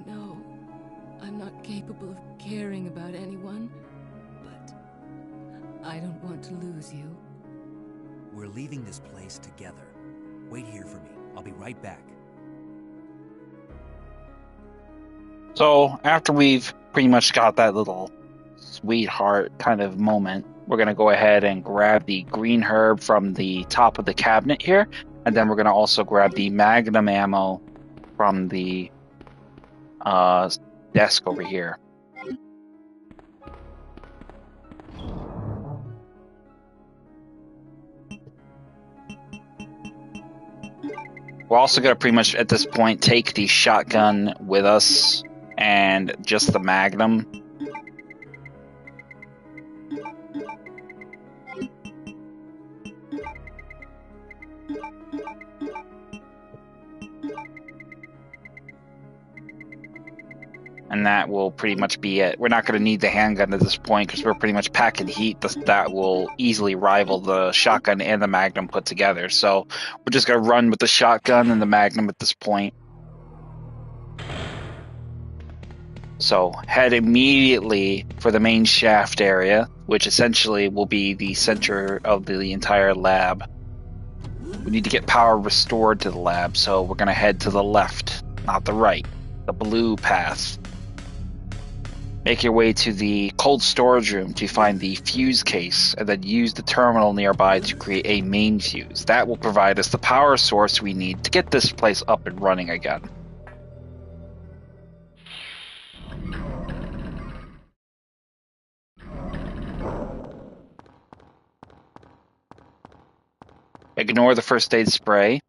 know I'm not capable of caring about anyone, but I don't want to lose you. We're leaving this place together. Wait here for me. I'll be right back. So, after we've pretty much got that little sweetheart kind of moment, we're going to go ahead and grab the green herb from the top of the cabinet here, and then we're going to also grab the magnum ammo from the desk over here. We're also going to pretty much at this point take the shotgun with us and just the magnum. And that will pretty much be it. We're not going to need the handgun at this point because we're pretty much packing heat that will easily rival the shotgun and the magnum put together. So we're just going to run with the shotgun and the magnum at this point. So head immediately for the main shaft area, which essentially will be the center of the entire lab. We need to get power restored to the lab, so we're going to head to the left, not the right. The blue path. Make your way to the cold storage room to find the fuse case, and then use the terminal nearby to create a main fuse. That will provide us the power source we need to get this place up and running again. Ignore the first aid spray.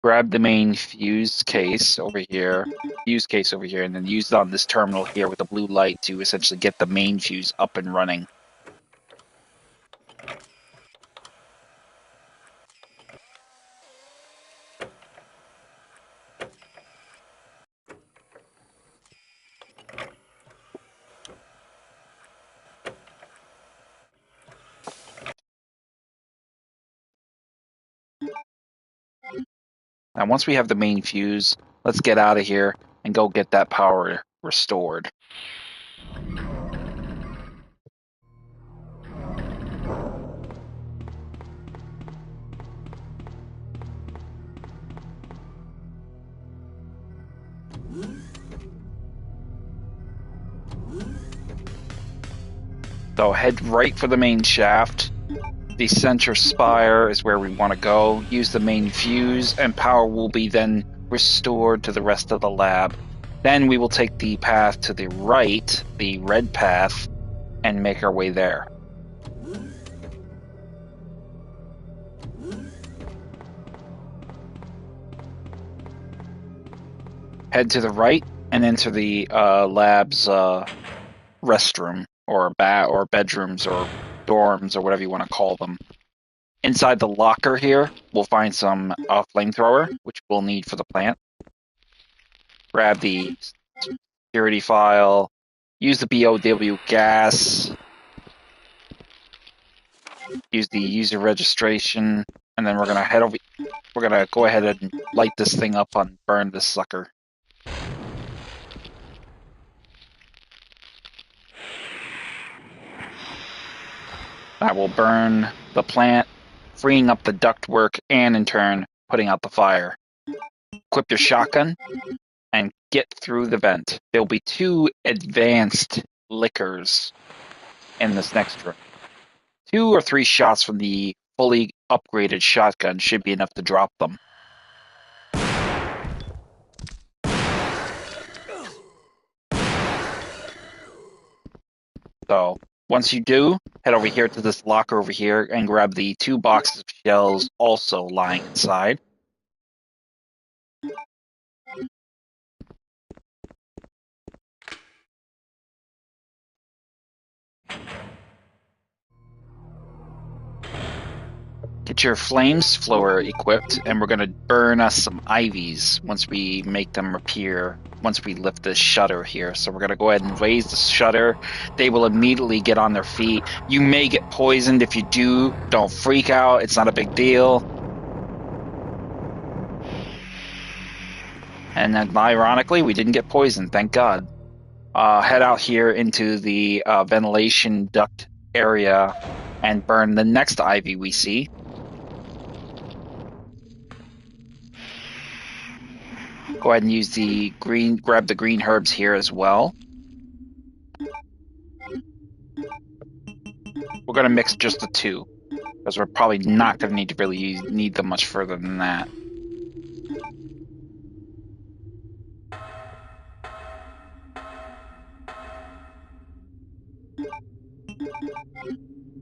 Grab the main fuse case over here, and then use it on this terminal here with the blue light to essentially get the main fuse up and running. Now, once we have the main fuse, let's get out of here and go get that power restored. So head right for the main shaft. The center spire is where we want to go. Use the main fuse, and power will be then restored to the rest of the lab. Then we will take the path to the right, the red path, and make our way there. Head to the right and enter the lab's restroom, or bedrooms, or dorms, or whatever you want to call them. Inside the locker here, we'll find some flamethrower, which we'll need for the plant. Grab the security file, use the BOW gas, use the user registration, and then we're gonna go ahead and light this thing up and burn this sucker. That will burn the plant, freeing up the ductwork, and in turn, putting out the fire. Equip your shotgun and get through the vent. There'll be 2 advanced liquors in this next room. 2 or 3 shots from the fully upgraded shotgun should be enough to drop them. So, once you do, head over here to this locker over here and grab the 2 boxes of shells also lying inside. Get your flames flower equipped, and we're going to burn us some ivies once we make them appear, once we lift this shutter here. So we're going to go ahead and raise the shutter. They will immediately get on their feet. You may get poisoned. If you do, don't freak out. It's not a big deal. And then, ironically, we didn't get poisoned, thank God. Head out here into the ventilation duct area and burn the next ivy we see. Go ahead and use the grab the green herbs here as well. We're going to mix just the 2, because we're probably not going to need them much further than that.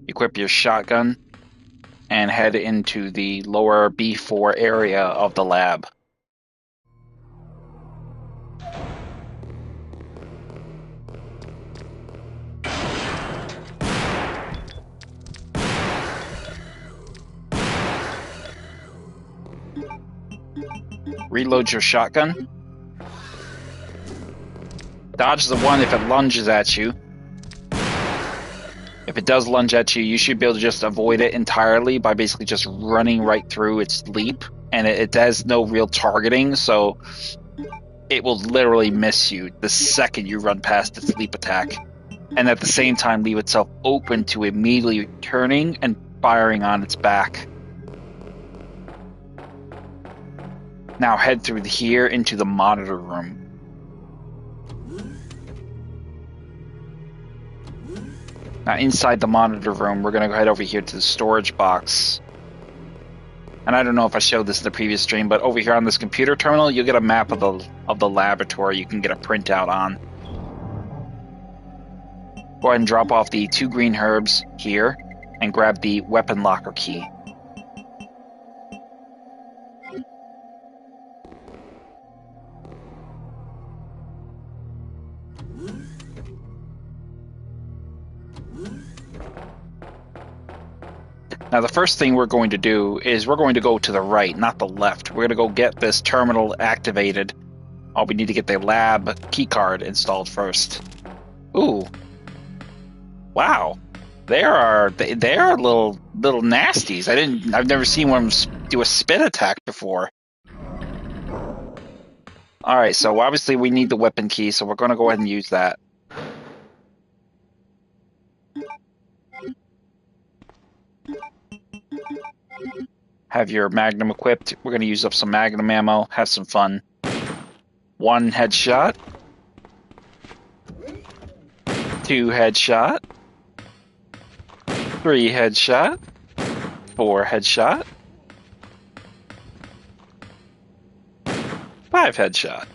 Equip your shotgun and head into the lower B4 area of the lab. Reload your shotgun. Dodge the one if it lunges at you. If it does lunge at you, you should be able to just avoid it entirely by basically just running right through its leap. And it has no real targeting, so it will literally miss you the second you run past its leap attack. And at the same time leave itself open to immediately turning and firing on its back. Now head through here into the monitor room. Now inside the monitor room, we're going to head over here to the storage box. And I don't know if I showed this in the previous stream, but over here on this computer terminal, you'll get a map of the laboratory you can get a printout on. Go ahead and drop off the 2 green herbs here and grab the weapon locker key. Now the first thing we're going to do is we're going to go to the right, not the left. We're going to go get this terminal activated. Oh, we need to get the lab keycard installed first. Ooh. Wow. They are little nasties. I've never seen one do a spin attack before. Alright, so obviously we need the weapon key, so we're going to go ahead and use that. Have your magnum equipped. We're going to use up some magnum ammo, have some fun. 1 headshot. 2 headshot. 3 headshot. 4 headshot. 5 headshot.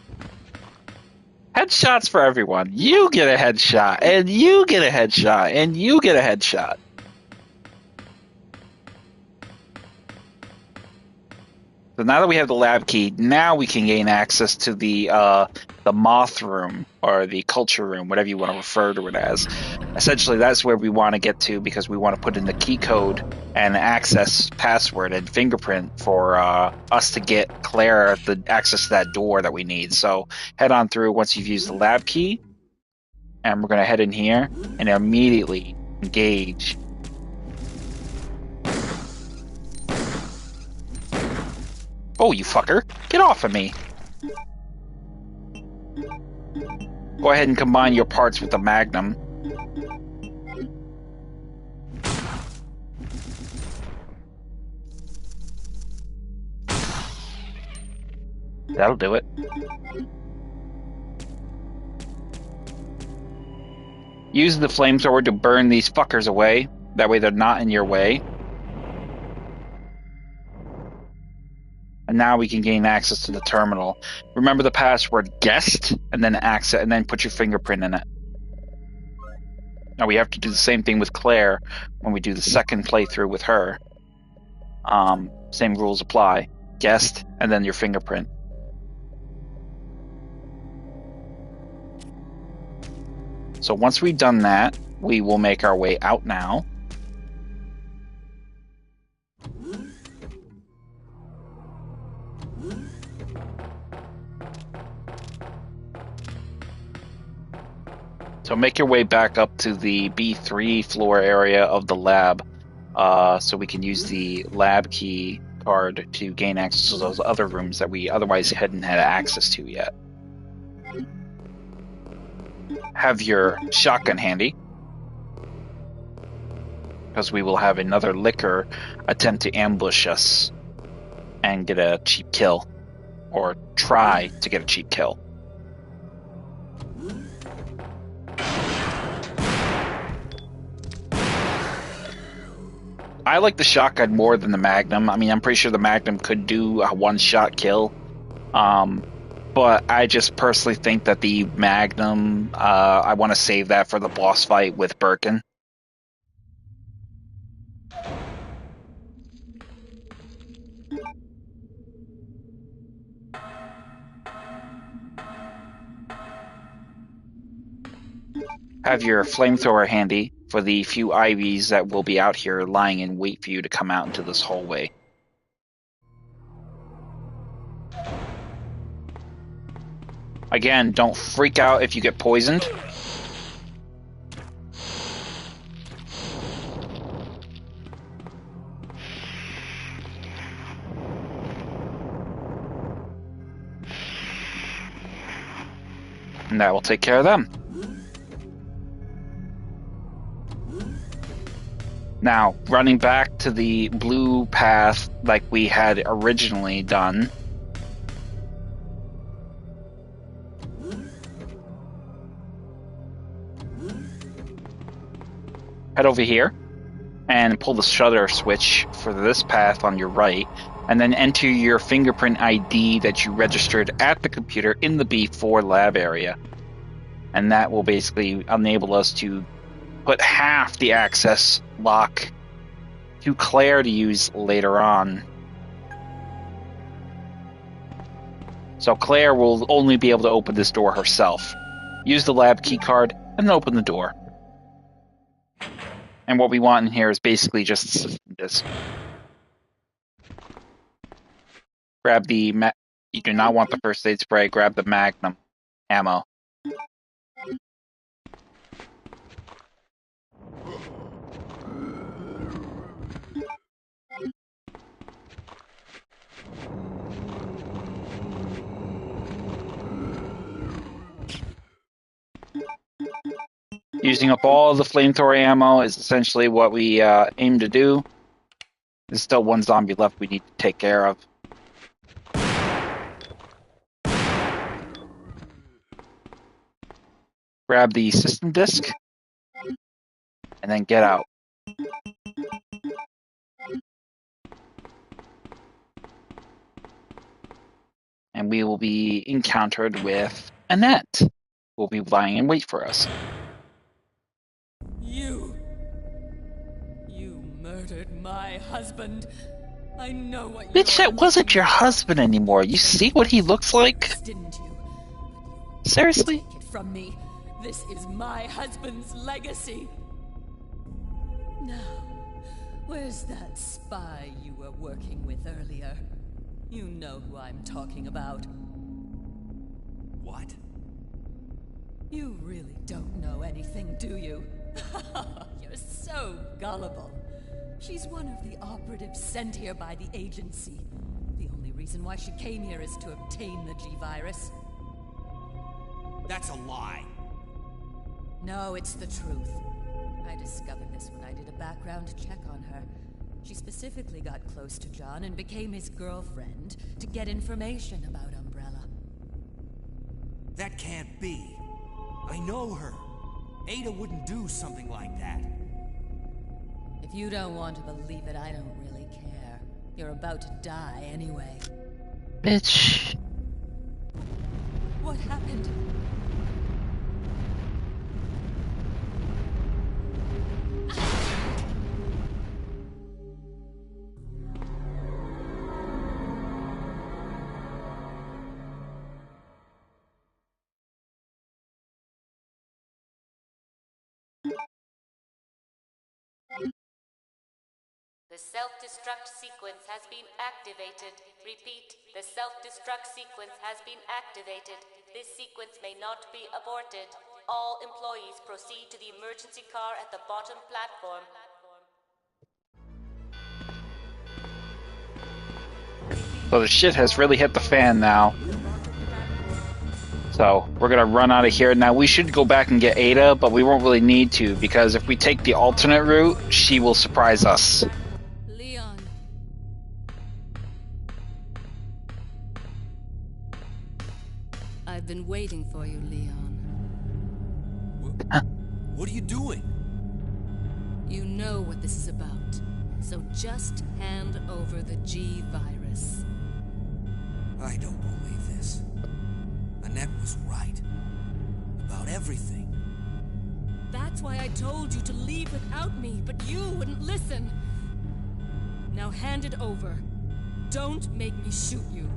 Headshots for everyone. You get a headshot, and you get a headshot, and you get a headshot. So now that we have the lab key, now we can gain access to the moth room or the culture room, whatever you want to refer to it as. Essentially, that's where we want to get to because we want to put in the key code and access password and fingerprint for us to get Claire the access to that door that we need. So head on through once you've used the lab key, and we're going to head in here and immediately engage. Oh, you fucker. Get off of me. Go ahead and combine your parts with the Magnum. That'll do it. Use the flamethrower to burn these fuckers away. That way they're not in your way. And now we can gain access to the terminal. Remember the password guest, and then access, and then put your fingerprint in it. Now we have to do the same thing with Claire when we do the second playthrough with her. Same rules apply. Guest, and then your fingerprint. So once we've done that, we will make our way out now. So make your way back up to the B3 floor area of the lab, so we can use the lab key card to gain access to those other rooms that we otherwise hadn't had access to yet. Have your shotgun handy, because we will have another licker attempt to ambush us and get a cheap kill, or try to get a cheap kill. I like the shotgun more than the Magnum. I mean, I'm pretty sure the Magnum could do a one-shot kill. But I just personally think that the Magnum, I want to save that for the boss fight with Birkin. Have your flamethrower handy for the few IVs that will be out here lying in wait for you to come out into this hallway. Again, don't freak out if you get poisoned. And that will take care of them. Now, running back to the blue path like we had originally done, head over here and pull the shutter switch for this path on your right, and then enter your fingerprint ID that you registered at the computer in the B4 lab area. And that will basically enable us to put half the access lock to Claire to use later on. So Claire will only be able to open this door herself. Use the lab key card and open the door. And what we want in here is basically just a system disk. Grab the you do not want the first aid spray, grab the Magnum ammo. Using up all the flamethrower ammo is essentially what we aim to do. There's still one zombie left we need to take care of. Grab the system disk, and then get out. And we will be encountered with Annette, who will be lying in wait for us. You murdered my husband. I know what you Bitch, that wasn't your husband anymore. You see what he looks like? Didn't you? Seriously? Take it from me. This is my husband's legacy. Now, where's that spy you were working with earlier? You know who I'm talking about. What? You really don't know anything, do you? You're so gullible. She's one of the operatives sent here by the agency. The only reason why she came here is to obtain the G-Virus. That's a lie. No, it's the truth. I discovered this when I did a background check on her. She specifically got close to John and became his girlfriend to get information about Umbrella. That can't be. I know her. Ada wouldn't do something like that. If you don't want to believe it, I don't really care. You're about to die anyway. Bitch. What happened? The self-destruct sequence has been activated. Repeat, the self-destruct sequence has been activated. This sequence may not be aborted. All employees proceed to the emergency car at the bottom platform. So the shit has really hit the fan now. So we're gonna run out of here. Now we should go back and get Ada, but we won't really need to, because if we take the alternate route, she will surprise us. Leon. I've been waiting for you, Leon. What are you doing? You know what this is about. So just hand over the G-Virus. I don't believe this. Annette was right. About everything. That's why I told you to leave without me, but you wouldn't listen. Now hand it over. Don't make me shoot you.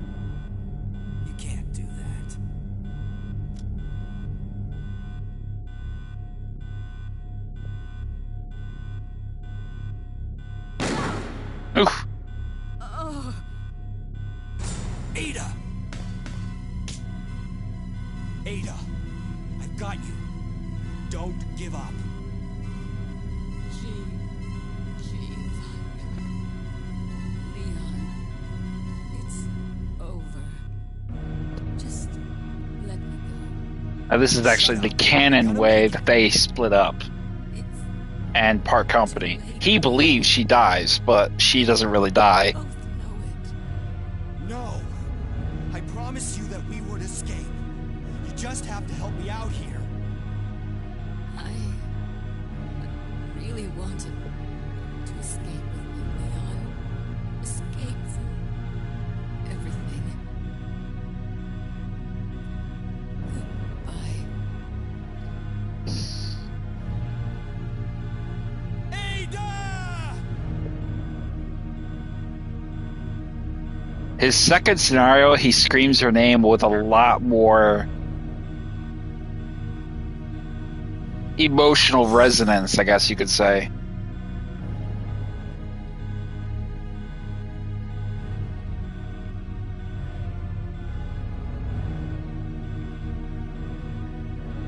You can't do that. Oof. Ada! Ada, I've got you. Don't give up. Leon, it's over. Just let me go. Now this is actually the canon way that they split up It's and part company. He believes she dies, but she doesn't really die. both know it. No. I promised you that we would escape. You just have to help me out here. I really really wanted to escape with me, Leon. Escape from everything. Goodbye. His second scenario, he screams her name with a lot more emotional resonance, I guess you could say.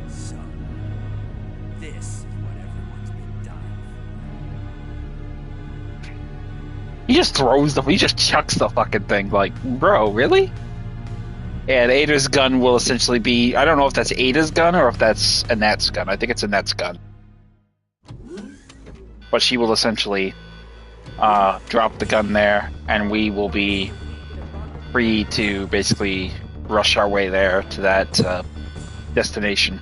So, this is what everyone's been dying for. He just chucks the fucking thing, like, bro, really? And Ada's gun will essentially be, I don't know if that's Ada's gun or if that's Annette's gun. I think it's Annette's gun. But she will essentially drop the gun there, and we will be free to basically rush our way there to that destination.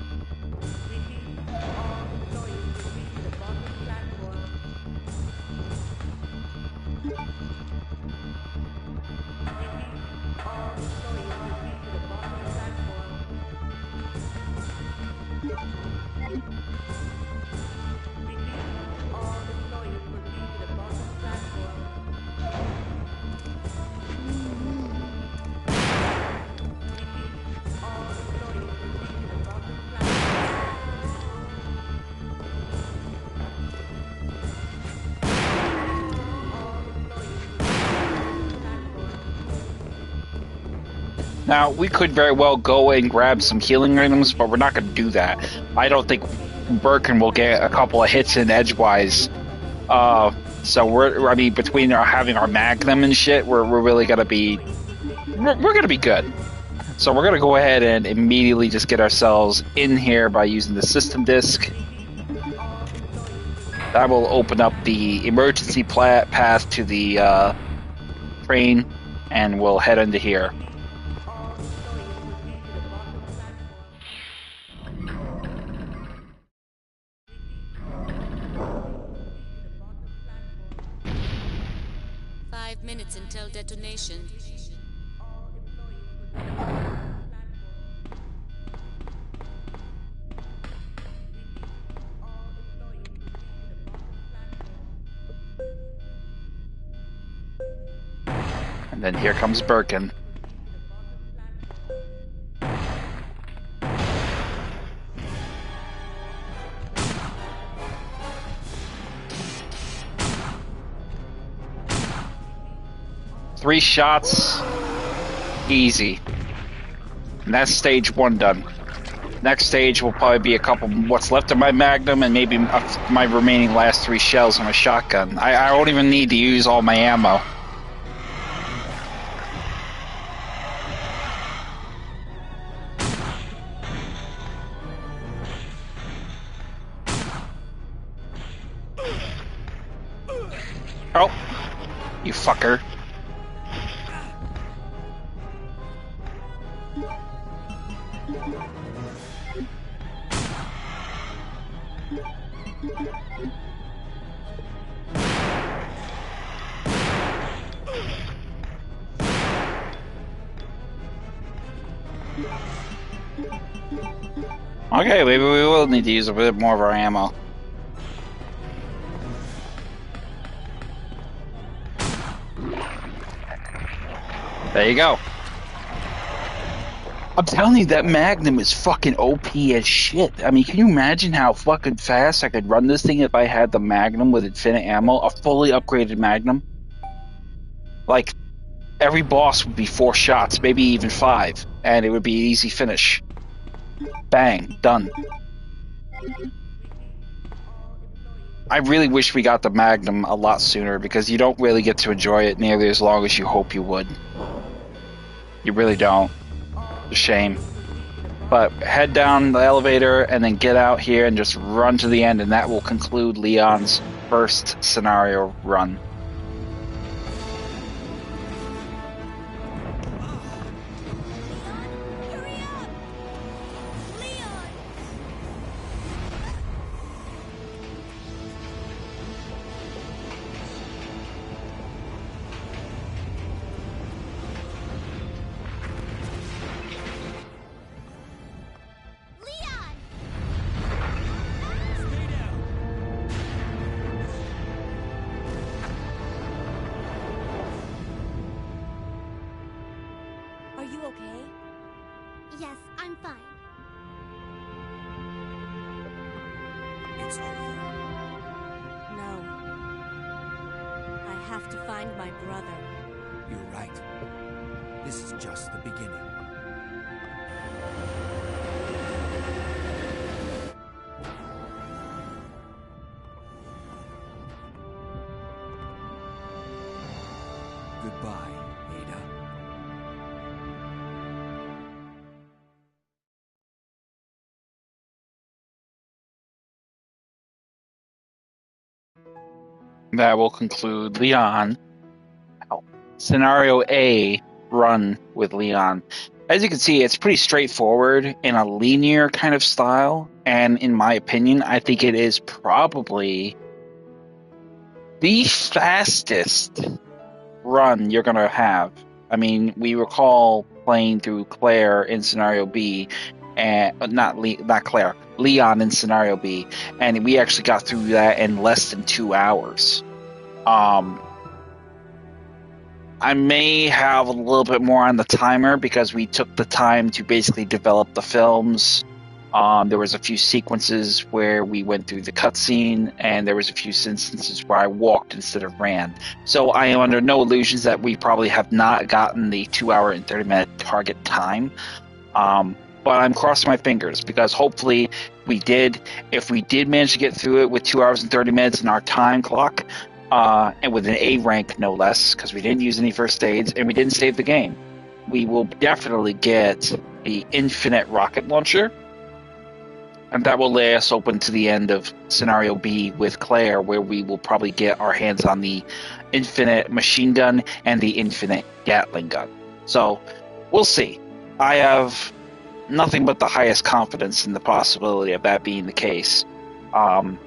Now, we could very well go and grab some healing items, but we're not going to do that. I don't think Birkin will get a couple of hits in edgewise. So between having our Magnum and shit, we're really going to be, we're going to be good. So we're going to go ahead and immediately just get ourselves in here by using the system disk. That will open up the emergency path to the train, and we'll head into here. Minutes until detonation. And then here comes Birkin. Three shots, easy. And that's stage one done. Next stage will probably be a couple, what's left of my Magnum, and maybe my remaining last 3 shells on my shotgun. I don't even need to use all my ammo. Oh, you fucker. Okay, maybe we will need to use a bit more of our ammo. There you go. I'm telling you, that Magnum is fucking OP as shit. I mean, can you imagine how fucking fast I could run this thing if I had the Magnum with infinite ammo? A fully upgraded Magnum? Like, every boss would be 4 shots, maybe even 5, and it would be an easy finish. Bang, done. I really wish we got the Magnum a lot sooner, because you don't really get to enjoy it nearly as long as you hope you would. You really don't. A shame. But head down the elevator and then get out here and just run to the end, and that will conclude Leon's first scenario run. you okay? Yes, I'm fine. It's over. No. I have to find my brother. You're right. This is just the beginning. Goodbye, Ada. That will conclude Leon. Scenario A, run with Leon. As you can see, it's pretty straightforward in a linear kind of style, and in my opinion, I think it is probably the fastest run you're going to have. I mean, we recall playing through Claire in Scenario B, and not Claire, Leon in Scenario B, and we actually got through that in less than 2 hours. I may have a little bit more on the timer because we took the time to basically develop the films. There was a few sequences where we went through the cutscene, and there was a few instances where I walked instead of ran. So I am under no illusions that we probably have not gotten the 2 hour and 30-minute target time. But I'm crossing my fingers because hopefully we did. If we did manage to get through it with 2 hours and 30 minutes in our time clock, and with an A rank no less, because we didn't use any first aids and we didn't save the game, we will definitely get the infinite rocket launcher, and that will lay us open to the end of Scenario B with Claire, where we will probably get our hands on the infinite machine gun and the infinite Gatling gun. So we'll see. I have nothing but the highest confidence in the possibility of that being the case. And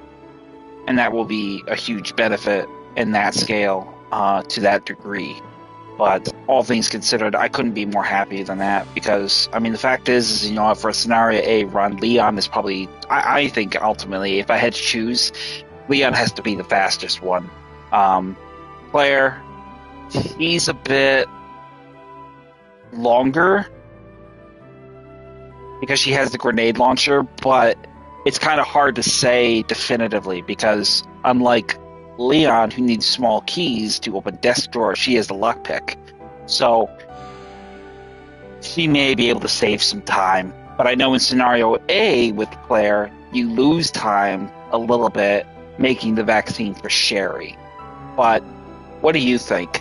that will be a huge benefit in that scale to that degree. But all things considered, I couldn't be more happy than that because, I mean, the fact is, for a Scenario A run, Leon is probably, I think ultimately, if I had to choose, Leon has to be the fastest one. Claire, he's a bit longer because she has the grenade launcher, but it's kind of hard to say definitively because unlike Leon, who needs small keys to open desk drawers, she has the lockpick. So she may be able to save some time. But I know in Scenario A with Claire, you lose time a little bit making the vaccine for Sherry. But what do you think?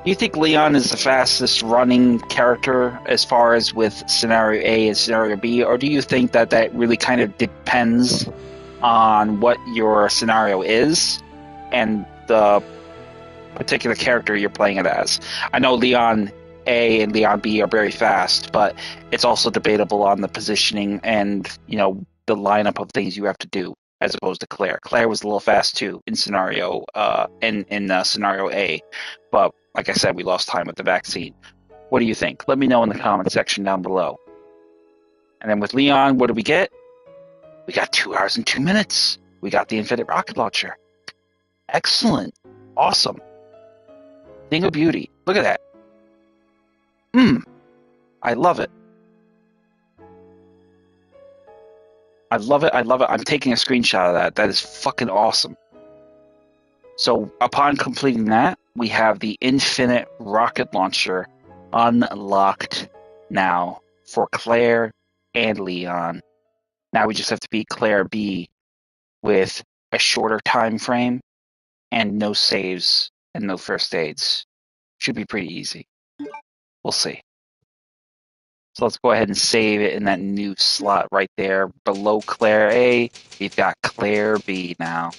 Do you think Leon is the fastest running character as far as with Scenario A and Scenario B? Or do you think that that really kind of depends on what your scenario is and the particular character you're playing it as? I know Leon A and Leon B are very fast, but it's also debatable on the positioning and, the lineup of things you have to do as opposed to Claire. Claire was a little fast too in Scenario Scenario A, but like I said, we lost time with the vaccine. What do you think? Let me know in the comment section down below. And then with Leon, what do we get? We got 2 hours and 2 minutes. We got the infinite rocket launcher. Excellent. Awesome. Thing of beauty. Look at that. I love it. I love it. I love it. I'm taking a screenshot of that. That is fucking awesome. So upon completing that, we have the infinite rocket launcher unlocked now for Claire and Leon. Now we just have to beat Claire B with a shorter time frame and no saves and no first aids. Should be pretty easy. We'll see. So let's go ahead and save it in that new slot right there. Below Claire A, we've got Claire B now.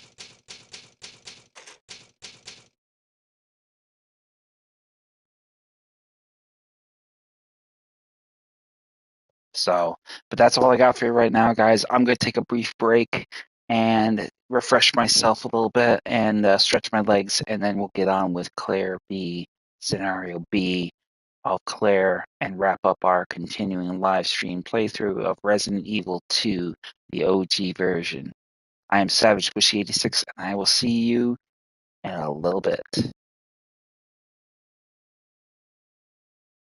So, but that's all I got for you right now, guys. I'm going to take a brief break and refresh myself a little bit and stretch my legs, and then we'll get on with Claire B, Scenario B of Claire, and wrap up our continuing live stream playthrough of Resident Evil 2, the OG version. I am Savage Squishy 86, and I will see you in a little bit.